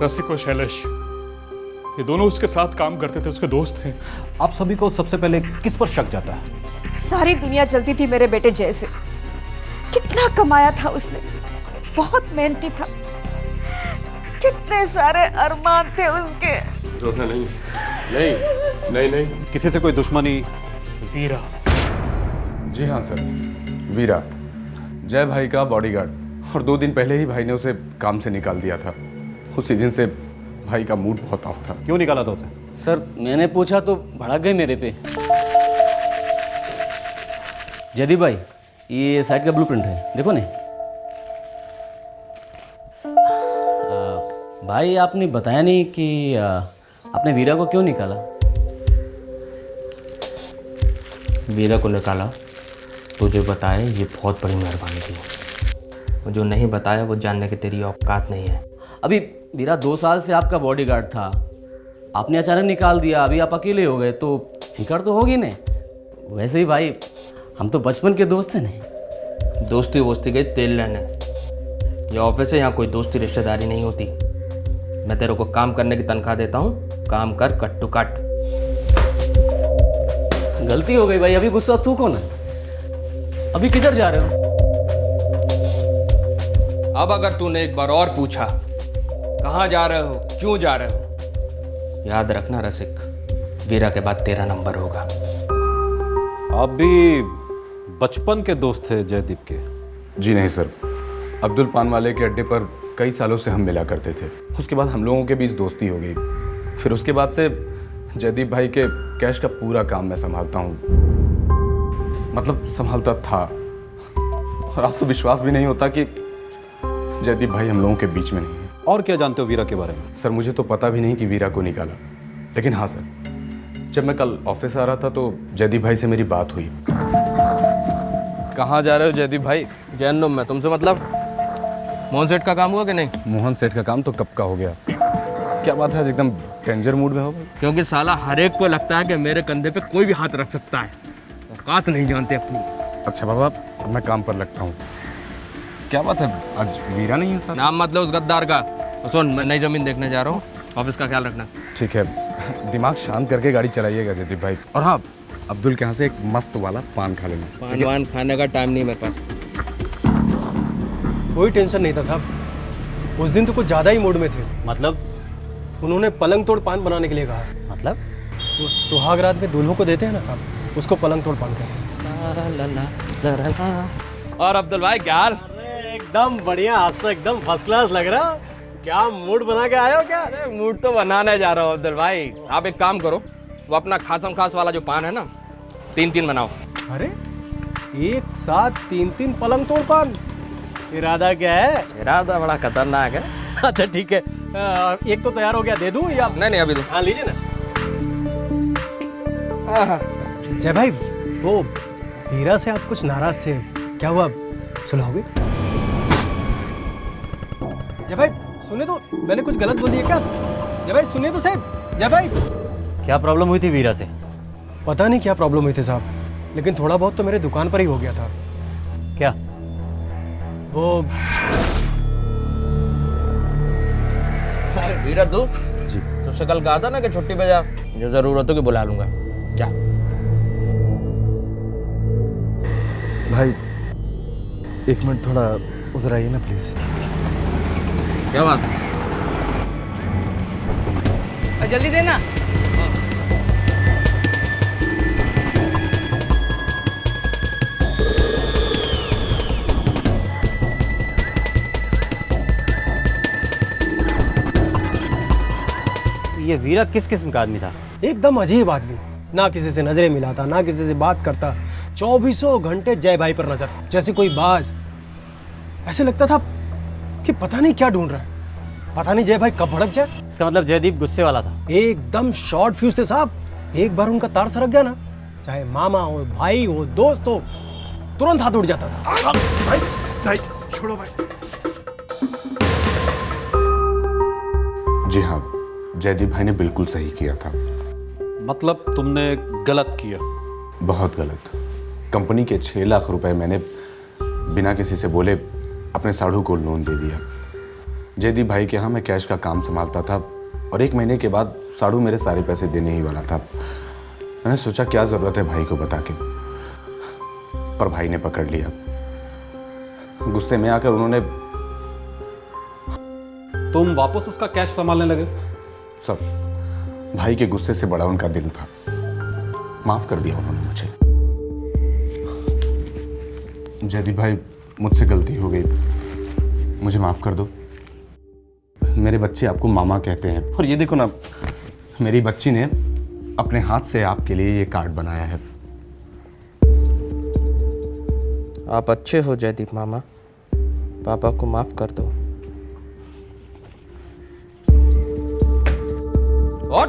रसिक और शैलेश, ये दोनों उसके साथ काम करते थे, उसके दोस्त हैं। आप सभी को सबसे पहले किस पर शक जाता है? सारी दुनिया जलती थी मेरे बेटे जैसे। कितना कमाया था उसने, बहुत मेहनती था, कितने सारे अरमान थे उसके। नहीं नहीं नहीं नहीं, किसी से कोई दुश्मनी? वीरा। जी हाँ सर, वीरा, जय भाई का बॉडीगार्ड, और 2 दिन पहले ही भाई ने उसे काम से निकाल दिया था। उसी दिन से भाई का मूड बहुत ऑफ था। क्यों निकाला था उसे? सर मैंने पूछा तो भड़क गए मेरे पे। जयदीप भाई, ये साइट का ब्लूप्रिंट है, देखो ने। भाई आपने बताया नहीं कि आपने वीरा को क्यों निकाला? वीरा को निकाला तुझे बताए, ये बहुत बड़ी मेहरबानी थी। वो जो नहीं बताया वो जानने की तेरी औकात नहीं है। अभी वीरा 2 साल से आपका बॉडीगार्ड था, आपने अचानक निकाल दिया, अभी आप अकेले हो गए तो फिक्र तो होगी नहीं। वैसे ही भाई, हम तो बचपन के दोस्त हैं नहीं। दोस्ती वोस्ती गई तेल लेने। ये ऑफिस है, यहाँ कोई दोस्ती रिश्तेदारी नहीं होती। मैं तेरे को काम करने की तनख्वाह देता हूँ, काम कर कट टू कट। गलती हो गई भाई, अभी गुस्सा तू कौन है? अभी किधर जा रहे हो? अब अगर तूने एक बार और पूछा कहाँ जा रहे हो, क्यों जा रहे हो, याद रखना रसिक, वीरा के बाद तेरा नंबर होगा। आप भी बचपन के दोस्त थे जयदीप के? जी नहीं सर, अब्दुल पान वाले के अड्डे पर कई सालों से हम मिला करते थे। उसके बाद हम लोगों के बीच दोस्ती हो गई। फिर उसके बाद से जयदीप भाई के कैश का पूरा काम मैं संभालता हूँ, मतलब संभालता था। और आज तो विश्वास भी नहीं होता कि जयदीप भाई हम लोगों के बीच में नहीं है। और क्या जानते हो वीरा के बारे में? सर मुझे तो पता भी नहीं कि वीरा को निकाला, लेकिन हाँ सर, जब मैं कल ऑफिस आ रहा था तो जयदीप भाई से मेरी बात हुई। कहाँ जा रहे हो जयदीप भाई? जैनुम में। तुमसे मतलब मोहन सेठ का काम हुआ कि नहीं? मोहन सेठ का काम तो कब का हो गया। क्या बात है, आज एकदम डेंजर मूड में हो गए? क्योंकि साला हर एक को लगता है कि मेरे कंधे पे कोई भी हाथ रख सकता है, औकात नहीं जानते अपनी। अच्छा बाबा, मैं काम पर लगता हूँ। क्या बात है, आज वीरा नहीं है सर? नाम मत लो उस गद्दार का। तो सुन, मैं नई जमीन देखने जा रहा हूँ, ऑफिस का ख्याल रखना। ठीक है, दिमाग शांत करके गाड़ी चलाइएगा जयदीप भाई। और हाँ, अब्दुल के यहाँ से एक मस्त वाला पान खा लेना। पान वान खाने का टाइम नहीं मेरे पास। कोई टेंशन नहीं था साहब, उस दिन तो कुछ ज़्यादा ही मूड में थे। मतलब? उन्होंने पलंग तोड़ पान बनाने के लिए कहा। मतलब? वो सुहाग रात में दूल्हों को देते हैं ना साहब, उसको पलंग तोड़ पान कहते हैं। और अब्दुल भाई क्या हाल? एकदम बढ़िया, आज तो एकदम फर्स्ट क्लास लग रहा। क्या मूड बना के आए हो क्या? अरे मूड तो बनाने जा रहा हूँ अब्दुल भाई। आप एक काम करो, वो अपना खासम खास वाला जो पान है ना, 3-3 बनाओ। अरे एक साथ 3-3 पलंग तोड़ पान? इरादा क्या है? इरादा बड़ा खतरनाक है। अच्छा ठीक है, एक तो तैयार हो गया, दे दूं या? नहीं अभी दो। हाँ लीजिए ना। जय भाई, वो वीरा से आप कुछ नाराज थे, क्या हुआ, सुलह हो गई? जय भाई सुनिए तो, मैंने कुछ गलत बोल दिया क्या? जय भाई सुनिए तो साहब, जय भाई। क्या प्रॉब्लम हुई थी वीरा से? पता नहीं क्या प्रॉब्लम हुई थी साहब, लेकिन थोड़ा बहुत तो मेरे दुकान पर ही हो गया था। क्या? वो अरे वीरा तू जी, तुझसे कल कहा था ना कि छुट्टी पे जा, जो जरूरत हो कि बुला लूंगा। जा भाई, एक मिनट थोड़ा उधर आइए ना प्लीज। क्या बात? जल्दी देना। ये वीरा किस किस्म का आदमी था? एकदम अजीब आदमी, ना किसी से नजरें मिलाता, ना किसी से बात करता, 24 घंटे जय भाई पर नजर, जैसे कोई बाज। ऐसे लगता था कि पता नहीं क्या ढूंढ रहा है, पता नहीं जय भाई कब भड़क जाए। इसका मतलब जयदीप गुस्से वाला था? एकदम शॉर्ट फ्यूज थे साहब। एक बार उनका तार सरक गया ना, चाहे मामा हो, भाई हो, दोस्त हो, तुरंत हाथ उड़ जाता था। भाई छोड़ो भाई। जी हाँ, जयदीप भाई ने बिल्कुल सही किया था। मतलब तुमने गलत किया? बहुत गलत। कंपनी के 6 लाख रुपए मैंने बिना किसी से बोले अपने साढ़ू को लोन दे दिया। जयदीप भाई के यहाँ मैं कैश का काम संभालता था और 1 महीने के बाद साढ़ू मेरे सारे पैसे देने ही वाला था। मैंने सोचा क्या ज़रूरत है भाई को बता के, पर भाई ने पकड़ लिया। गुस्से में आकर उन्होंने। तुम वापस उसका कैश संभालने लगे? सब भाई के गुस्से से बड़ा उनका दिल था, माफ कर दिया उन्होंने मुझे। जयदीप भाई, मुझसे गलती हो गई, मुझे माफ कर दो। मेरे बच्चे आपको मामा कहते हैं, और ये देखो ना, मेरी बच्ची ने अपने हाथ से आपके लिए ये कार्ड बनाया है। आप अच्छे हो जयदीप मामा, पापा को माफ कर दो। और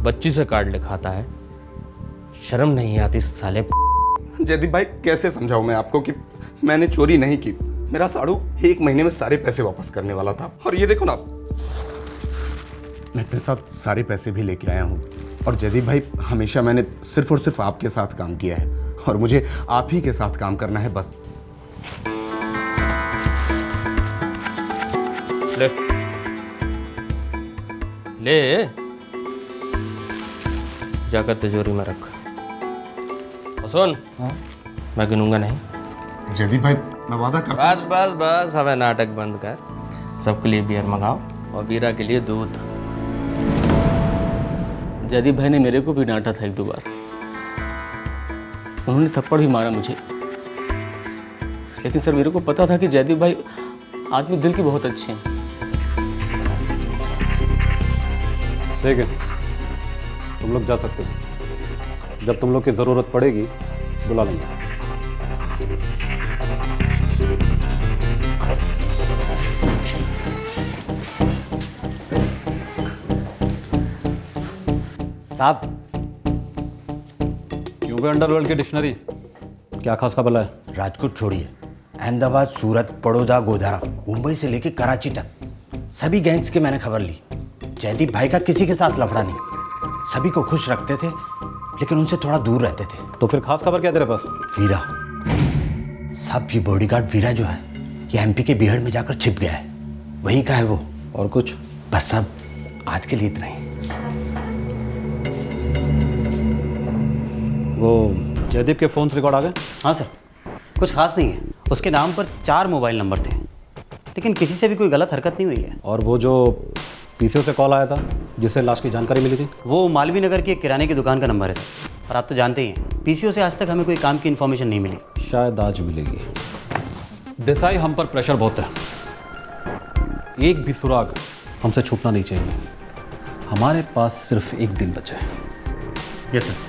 बच्ची से कार्ड लिखाता है, शर्म नहीं आती साले। जयदीप भाई, कैसे समझाऊं मैं आपको कि मैंने चोरी नहीं की। मेरा साढ़ू 1 महीने में सारे पैसे वापस करने वाला था, और ये देखो ना, मैं अपने साथ सारे पैसे भी लेके आया हूँ। और जयदीप भाई, हमेशा मैंने सिर्फ और सिर्फ आपके साथ काम किया है, और मुझे आप ही के साथ काम करना है बस। ले ले जाकर तिजोरी में रख। और सुन, मैं गिनूंगा नहीं। जयदीप भाई मैं वादा करता बस बस बस, हमें नाटक बंद कर। सबके लिए बियर मंगाओ और वीरा के लिए दूध। जयदीप भाई ने मेरे को भी डांटा था 1-2 बार। उन्होंने थप्पड़ भी मारा मुझे, लेकिन सर मेरे को पता था कि जयदीप भाई आदमी दिल के बहुत अच्छे हैं। ठीक है, तुम लोग जा सकते हो। जब तुम लोग की ज़रूरत पड़ेगी बुला लेंगे। साहब, क्यों बे अंडरवर्ल्ड की डिक्शनरी, क्या खास खबर है? राजकोट छोड़िए, अहमदाबाद, सूरत, बड़ौदा, गोधरा, मुंबई से लेके कराची तक सभी गैंग्स की मैंने खबर ली। जयदीप भाई का किसी के साथ लफड़ा नहीं, सभी को खुश रखते थे, लेकिन उनसे थोड़ा दूर रहते थे। तो फिर खास खबर क्या तेरे पास? वीरा साहब की बॉडीगार्ड वीरा जो है, ये एमपी के बिहार में जाकर छिप गया है। वही का है वो। और कुछ? बस साहब, आज के लिए इतना ही। वो जयदीप के फोन रिकॉर्ड आ गए? हाँ सर, कुछ खास नहीं है। उसके नाम पर 4 मोबाइल नंबर थे, लेकिन किसी से भी कोई गलत हरकत नहीं हुई है। और वो जो पीसीओ से कॉल आया था जिससे लाश की जानकारी मिली थी? वो मालवीय नगर की एक किराने की दुकान का नंबर है सर। और आप तो जानते ही हैं, पीसीओ से आज तक हमें कोई काम की इन्फॉर्मेशन नहीं मिली। शायद आज मिलेगी। देसाई, हम पर प्रेशर बहुत है, एक भी सुराग हमसे छूटना नहीं चाहिए। हमारे पास सिर्फ 1 दिन बचा है। Yes sir.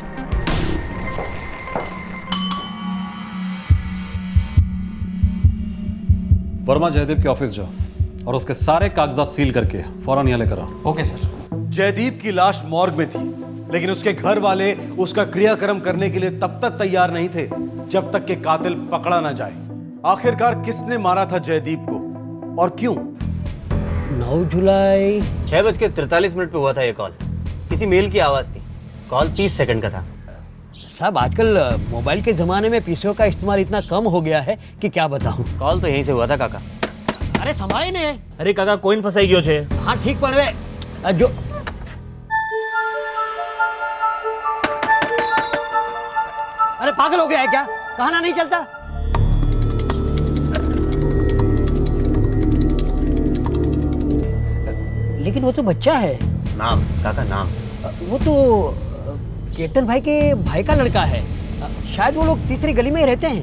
वर्मा, जयदीप के ऑफिस जाओ और उसके सारे कागजात सील करके फौरन यहाँ लेकर आओ। Okay sir. जयदीप की लाश मॉर्ग में थी, लेकिन उसके घर वाले उसका क्रियाक्रम करने के लिए तब तक तैयार नहीं थे जब तक कि कातिल पकड़ा ना जाए। आखिरकार किसने मारा था जयदीप को और क्यों? 9 जुलाई 6:43 पे हुआ था ये कॉल। किसी मेल की आवाज़ थी। कॉल 30 सेकंड का था। साहब, आजकल मोबाइल के ज़माने में पीसीओ का इस्तेमाल इतना कम हो गया है कि क्या बताऊं। कॉल तो यहीं से हुआ था काका। अरे संभाले ने। अरे काका, कोइन फंसाई गयो छे। हाँ ठीक पड़वे जो अरे पागल हो गया है क्या? कहना नहीं चलता? लेकिन वो तो बच्चा है। नाम काका, नाम वो तो केतन भाई के भाई का लड़का है। शायद वो लोग तीसरी गली में ही रहते हैं।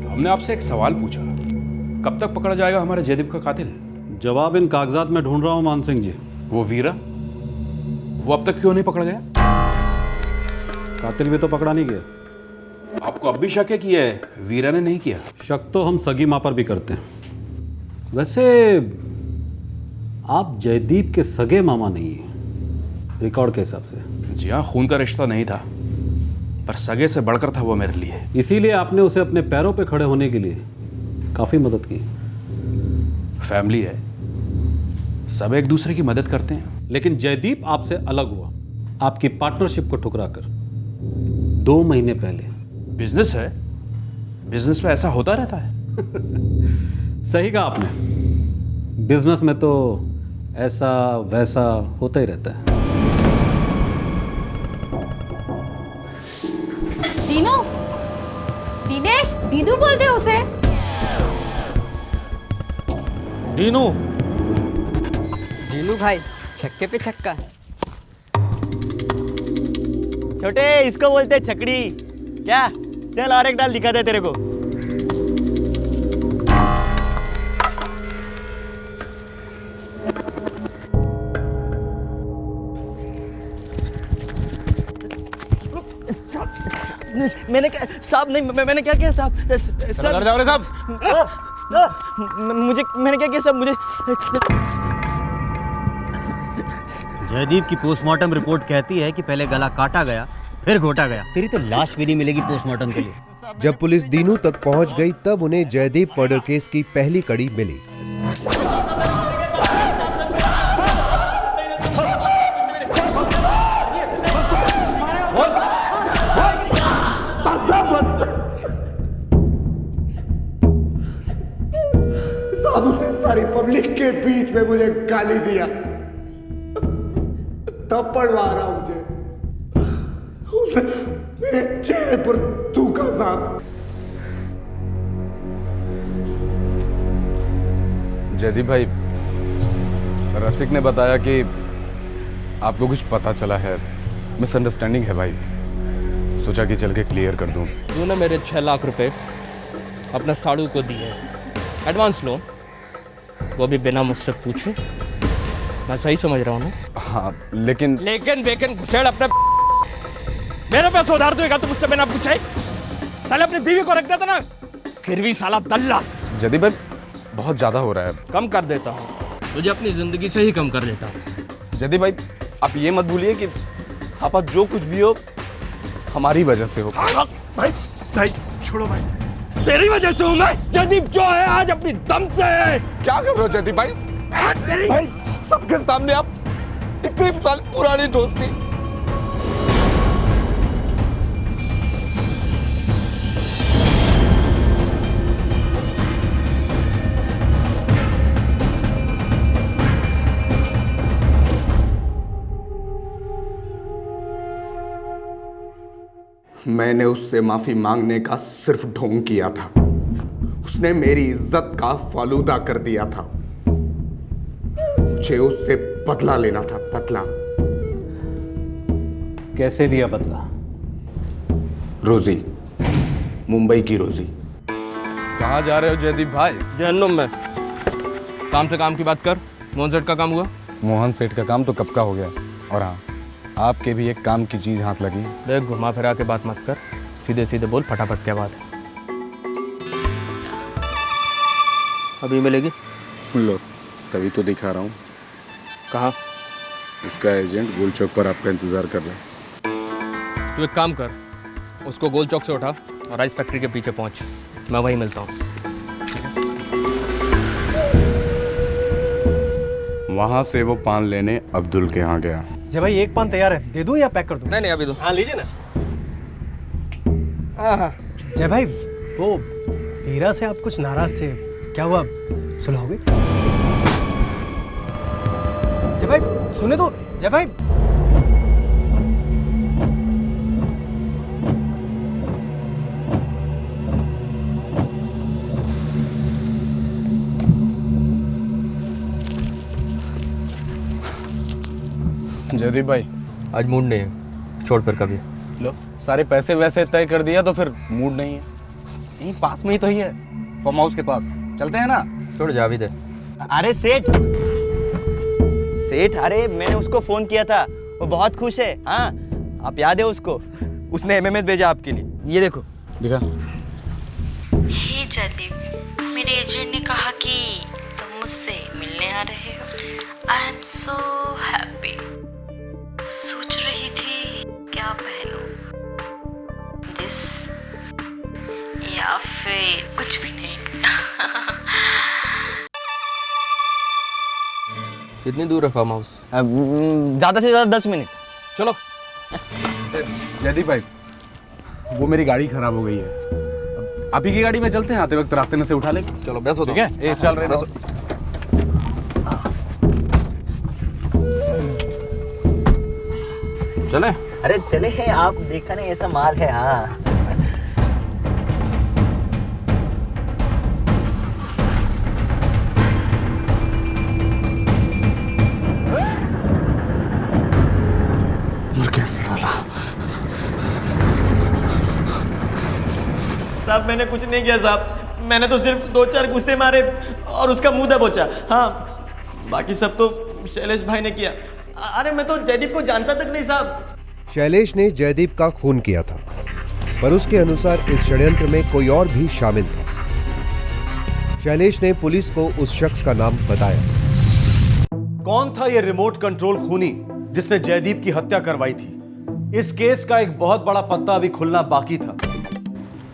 हमने आपसे एक सवाल पूछा, कब तक पकड़ा जाएगा हमारे जयदीप का कातिल? जवाब इन कागजात में ढूंढ रहा हूँ मान सिंह जी। वो वीरा, वो अब तक क्यों नहीं पकड़ा गया? कातिल भी तो पकड़ा नहीं गया। आपको अब भी शक है कि ये वीरा ने नहीं किया? शक तो हम सगी माँ पर भी करते हैं। वैसे आप जयदीप के सगे मामा नहीं हैं रिकॉर्ड के हिसाब से। जी हाँ, खून का रिश्ता नहीं था, पर सगे से बढ़कर था वो मेरे लिए। इसीलिए आपने उसे अपने पैरों पे खड़े होने के लिए काफी मदद की। फैमिली है, सब एक दूसरे की मदद करते हैं। लेकिन जयदीप आपसे अलग हुआ आपकी पार्टनरशिप को ठुकराकर 2 महीने पहले। बिजनेस है, बिजनेस में ऐसा होता रहता है। सही कहा आपने, बिजनेस में तो ऐसा वैसा होता ही रहता है। दीनू, दिनेश, दीनू बोलते हैं उसे। दीनू, दीनू भाई, छक्के पे छक्का। छोटे, इसको बोलते हैं छकड़ी। क्या? चल और एक डाल दिखा दे तेरे को। मैंने क्या साहब? नहीं, मैंने क्या किया साहब? सर घर जाओ रे साहब। मैंने क्या किया साहब? मुझे जयदीप की पोस्टमार्टम रिपोर्ट कहती है कि पहले गला काटा गया, फिर घोटा गया। तेरी तो लाश भी नहीं मिलेगी पोस्टमार्टम के लिए। जब पुलिस दीनू तक पहुंच गई तब उन्हें जयदीप मर्डर केस की पहली कड़ी मिली। साहब उसने सारी पब्लिक के बीच में मुझे गाली दिया, थप्पड़ मारा मुझे, उसने मेरे चेहरे पर थूका साहब। जयदीप भाई, रसिक ने बताया कि आपको कुछ पता चला है, मिसअंडरस्टैंडिंग है भाई, सोचा कि चल के क्लियर कर दूं। तूने मेरे 6 लाख रुपए अपने साड़ू को दिए, एडवांस लोन, वो भी बिना मुझसे पूछे। मैं सही समझ रहा हूँ ना? हाँ, लेकिन बेकन घुसेड़ अपने मेरे पैसे उधार देगा तो मुझसे बिना पूछे? साले अपनी बीवी को रख देता ना, गिरवी साला दल्ला। जयदीप भाई, बहुत ज्यादा हो रहा है। कम कर देता हूँ, तुझे अपनी जिंदगी से ही कम कर देता हूँ। जयदीप भाई, आप ये मत भूलिए कि आप जो कुछ भी हो हमारी वजह से हो। भाई भाई छोड़ो भाई, तेरी वजह से हूँ मैं। जयदीप जो है आज अपनी दम से है। क्या कर रहे हो जयदीप भाई? भाई सबके सामने आप इतनी साल पुरानी दोस्ती। मैंने उससे माफी मांगने का सिर्फ ढोंग किया था, उसने मेरी इज्जत का फालूदा कर दिया था। मुझे उससे बदला लेना था, बदला। कैसे लिया बदला? रोजी, मुंबई की रोजी। कहाँ जा रहे हो जयदीप भाई? जहन्नुम में। काम से काम की बात कर। मोहन सेठ का काम हुआ? मोहन सेठ का काम तो कब का हो गया। और हाँ, आपके भी एक काम की चीज हाथ लगी। देख, घुमा फिरा के बात मत कर, सीधे सीधे बोल, फटाफट क्या बात है। अभी मिलेगी? लो, तभी तो दिखा रहा हूँ। कहाँ? इसका एजेंट गोल चौक पर आपका इंतजार कर रहा है। तू एक काम कर, उसको गोल चौक से उठा और राइस फैक्ट्री के पीछे पहुंच, मैं वहीं मिलता हूँ। वहां से वो पान लेने अब्दुल के यहाँ गया। जय भाई, एक पान तैयार है, दे दूं या पैक कर दूं? नहीं अभी दो। हाँ, लीजिए ना। जय भाई, वो वीरा से आप कुछ नाराज थे, क्या हुआ? सुलह हो गई? जय भाई सुने तो, जय भाई। जयदीप भाई, आज मूड नहीं है, छोड़ फिर कभी। लो, सारे पैसे वैसे तय कर दिया तो फिर मूड नहीं है। यहीं पास में ही तो ही है, फार्म हाउस के पास, चलते हैं ना? छोड़, जा भी दे। अरे सेठ, अरे मैंने उसको फोन किया था, वो बहुत खुश है। हाँ, आप याद है उसको? उसने एमएमएस भेजा आपके लिए, ये देखो। दिखा। हे जयदीप, मेरे एजेंट ने कहा कि तुम मुझसे मिलने आ रहे हो। I am so happy. सोच रही थी क्या पहनूं, दिस या फिर कुछ भी नहीं। कितनी दूर है फार्म हाउस? ज्यादा से ज्यादा 10 मिनट। चलो। जयदीप भाई, वो मेरी गाड़ी खराब हो गई है, आप ही की गाड़ी में चलते हैं, आते वक्त रास्ते में से उठा ले। चलो बैठो। ठीक है, ये चल रहे हैं। चले? अरे चले हैं, आप देखा नहीं ऐसा माल है। हाँ, साला। साहब मैंने कुछ नहीं किया साहब, मैंने तो सिर्फ 2-4 गुस्से मारे और उसका मुंह दबोचा। हाँ, बाकी सब तो शैलेश भाई ने किया। अरे मैं तो जयदीप को जानता तक नहीं साहब। शैलेश ने जयदीप का खून किया था, पर उसके अनुसार इस षड्यंत्र में कोई और भी शामिल था। शैलेश ने पुलिस को उस शख्स का नाम बताया। कौन था ये रिमोट कंट्रोल खूनी जिसने जयदीप की हत्या करवाई थी? इस केस का एक बहुत बड़ा पत्ता अभी खुलना बाकी था।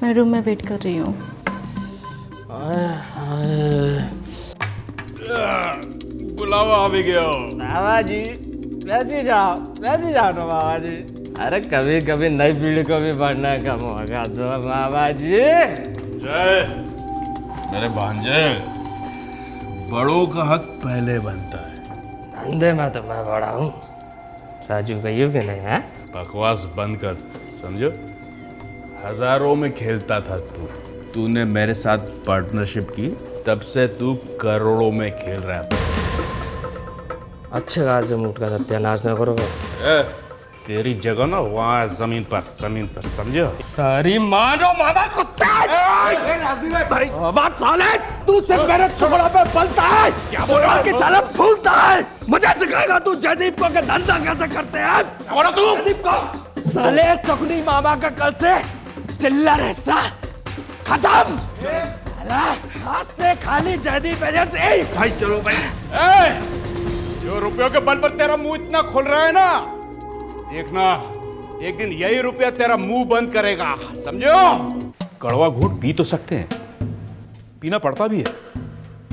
मैं रूम में वेट कर रही हूँ। बुलावा आ भी गया। बाबा जी, वैसे जाओ ना बाबा जी। अरे कभी कभी नई पीढ़ी को भी बढ़ने का मौका दो बाबा जी। जय मेरे भांजे, बड़ों का हक पहले बनता है। धंधे में तो मैं बड़ा हूँ, राजू भैया भी नहीं है। बकवास बंद कर, समझो। हजारों में खेलता था तूने मेरे साथ पार्टनरशिप की, तब से तू करोड़ों में खेल रहा है। अच्छे खासे मूड का सत्यानाश न करो। तेरी जगह ना वहाँ जमीन पर समझो। तारी मानो मामा कुत्ता। भाई बात साले, तू सिर्फ मेरे चुगलों पे पलता है, क्या बोल रहा है कि साला फूलता है। मुझे सिखाएगा तू जयदीप को कि धंधा कैसे करते हैं। बोलो तू जयदीप को। साले शकुनी मामा का कल से चिल्लर हिस्सा खत्म। साला हाथ से खाली जयदीप एजेंसी। भाई चलो भाई। जो रुपयों के बल पर तेरा मुंह इतना खुल रहा है ना, देखना एक दिन यही रुपया तेरा मुंह बंद करेगा, समझो। कड़वा घूंट पी तो सकते हैं, पीना पड़ता भी है,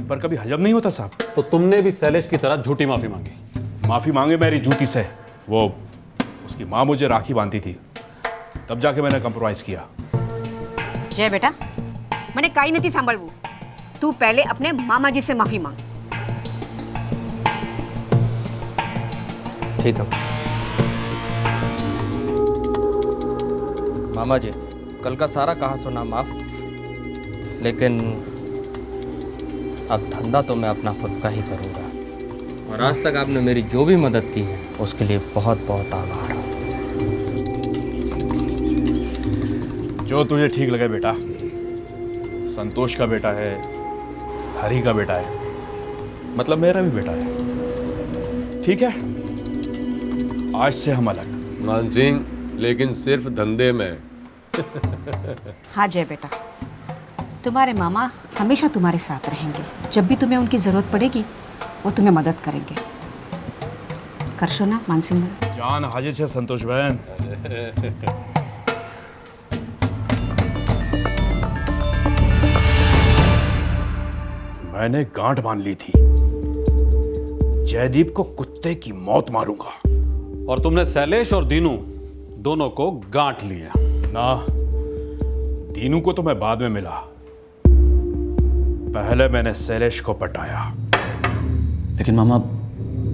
पर कभी हजम नहीं होता साहब। तो तुमने भी शैलेश की तरह झूठी माफी मांगी? माफी मांगे मेरी जूती से। वो उसकी माँ मुझे राखी बांधती थी, तब जाके मैंने कंप्रोमाइज किया। जय बेटा, मैंने काई नहीं सांभळવું। तू पहले अपने मामा जी से माफी मांग। ठीक है मामा जी, कल का सारा कहा सुना माफ, लेकिन अब धंधा तो मैं अपना खुद का ही करूंगा। और आज तक आपने मेरी जो भी मदद की है उसके लिए बहुत बहुत आभार। जो तुझे ठीक लगे बेटा। संतोष का बेटा है, हरी का बेटा है, मतलब मेरा भी बेटा है। ठीक है, आज से हम अलग। मान सिंह, लेकिन सिर्फ धंधे में। हाँ जय बेटा, तुम्हारे मामा हमेशा तुम्हारे साथ रहेंगे। जब भी तुम्हें उनकी जरूरत पड़ेगी वो तुम्हें मदद करेंगे। करशो ना मानसिंह भाई। जान हाजिर से संतोष बहन। मैंने गांठ बांध ली थी, जयदीप को कुत्ते की मौत मारूंगा। और तुमने शैलेश और दीनू दोनों को गांठ लिया ना। दीनू को तो मैं बाद में मिला, पहले मैंने शैलेश को पटाया। लेकिन मामा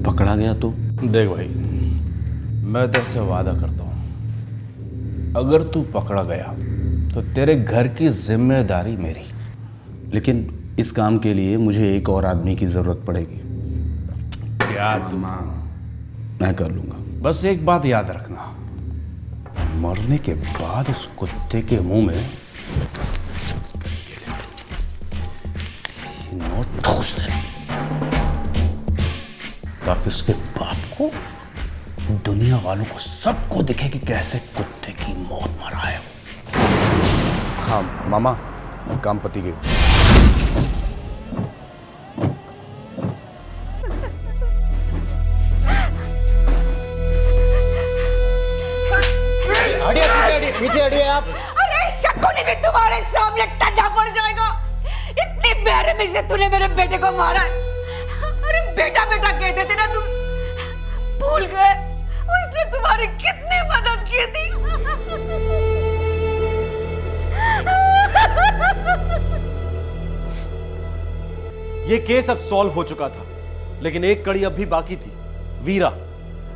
पकड़ा गया तो? देख भाई, मैं तेरे से वादा करता हूं, अगर तू पकड़ा गया तो तेरे घर की जिम्मेदारी मेरी। लेकिन इस काम के लिए मुझे एक और आदमी की जरूरत पड़ेगी। क्या तू? मैं कर लूंगा। बस एक बात याद रखना, मरने के बाद उस कुत्ते के मुंह में नोट ठूस देना, ताकि उसके बाप को, दुनिया वालों को, सबको दिखे कि कैसे कुत्ते की मौत मरा है वो। हाँ मामा, काम पति गई। पीछे हटिए आप। अरे शकुनी भी तुम्हारे सामने टंगा पड़ जाएगा। इतनी बेरहमी से तूने मेरे बेटे को मारा है। अरे बेटा बेटा कहते थे ना तुम, भूल गए उसने तुम्हारी कितनी मदद की थी। ये केस अब सॉल्व हो चुका था, लेकिन एक कड़ी अब भी बाकी थी। वीरा,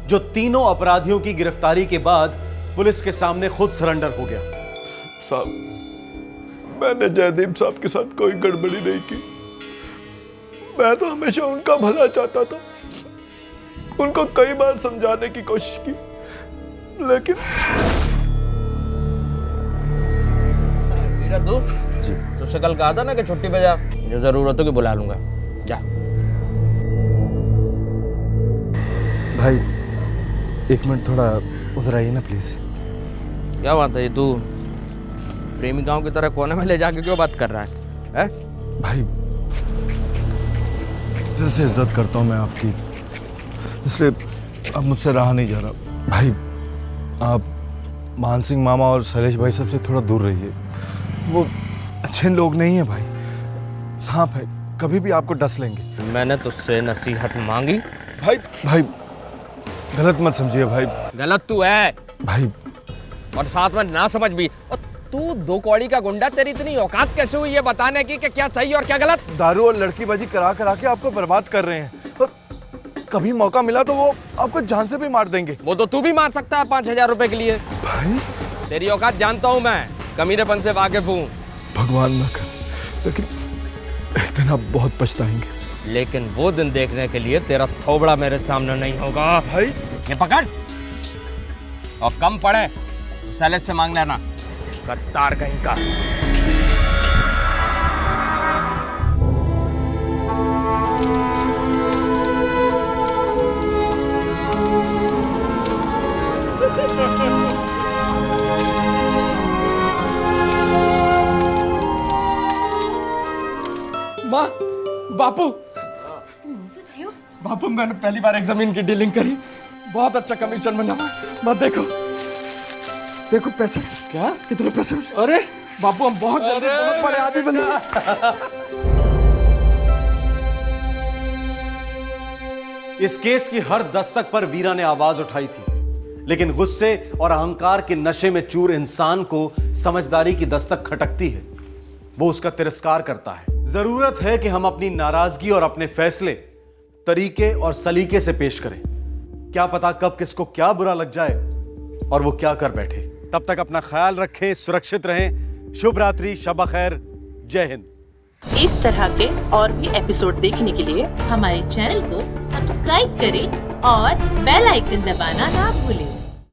जो तीनों अपराधियों की गिरफ्तारी के बाद पुलिस के सामने खुद सरेंडर हो गया। साहब, मैंने जयदीप साहब के साथ कोई गड़बड़ी नहीं की। मैं तो हमेशा उनका भला चाहता था, उनको कई बार समझाने की कोशिश की, लेकिन वीरा तू जी, तुझसे कल कहा था ना कि छुट्टी पे जा, जो जरूरत हो कि बुला लूंगा। जा भाई, एक मिनट थोड़ा उधर आइए ना प्लीज। क्या बात है, तू प्रेमिकाओं की तरह कोने में ले जाके क्यों बात कर रहा है? भाई, दिल से इज्जत करता हूँ मैं आपकी, इसलिए अब मुझसे रहा नहीं जा रहा। भाई, आप मानसिंह मामा और शैलेश भाई सबसे थोड़ा दूर रहिए। वो अच्छे लोग नहीं हैं भाई, सांप है, कभी भी आपको डस लेंगे। मैंने तुझसे नसीहत मांगी। भाई गलत मत समझिए भाई। गलत तू है भाई, और साथ में ना समझ भी। और तू दो कौड़ी का गुंडा, तेरी इतनी औकात कैसे हुई ये बताने की कि क्या सही और क्या गलत? दारू और लड़कीबाजी करा करा के आपको बर्बाद कर रहे हैं, और कभी मौका मिला तो वो आपको जान से भी मार देंगे। वो तो तू भी मार सकता है 5,000 रुपए के लिए। भाई तेरी औकात जानता हूँ मैं, कमीनेपन से वाकिफ हूँ। भगवान ना करे, लेकिन एक दिन आप बहुत पछताएंगे। लेकिन वो दिन देखने के लिए तेरा थोबड़ा मेरे सामने नहीं होगा। भाई ये पकड़, और कम पड़े तो शैलेश से मांग लेना, गद्दार कहीं का। माँ, बापू, बापू मैंने पहली बार एक जमीन की डीलिंग करी, बहुत अच्छा कमीशन बना। मत देखो, देखो पैसे। क्या? कितने पैसे? अरे बापू हम बहुत जल्दी बहुत बड़े आदमी बने। इस केस की हर दस्तक पर वीरा ने आवाज उठाई थी, लेकिन गुस्से और अहंकार के नशे में चूर इंसान को समझदारी की दस्तक खटकती है, वो उसका तिरस्कार करता है। जरूरत है कि हम अपनी नाराजगी और अपने फैसले तरीके और सलीके से पेश करें। क्या पता कब किसको क्या बुरा लग जाए और वो क्या कर बैठे। तब तक अपना ख्याल रखें, सुरक्षित रहें। शुभ रात्रि, शब खैर, जय हिंद। इस तरह के और भी एपिसोड देखने के लिए हमारे चैनल को सब्सक्राइब करें और बेल आइकन दबाना ना भूलें।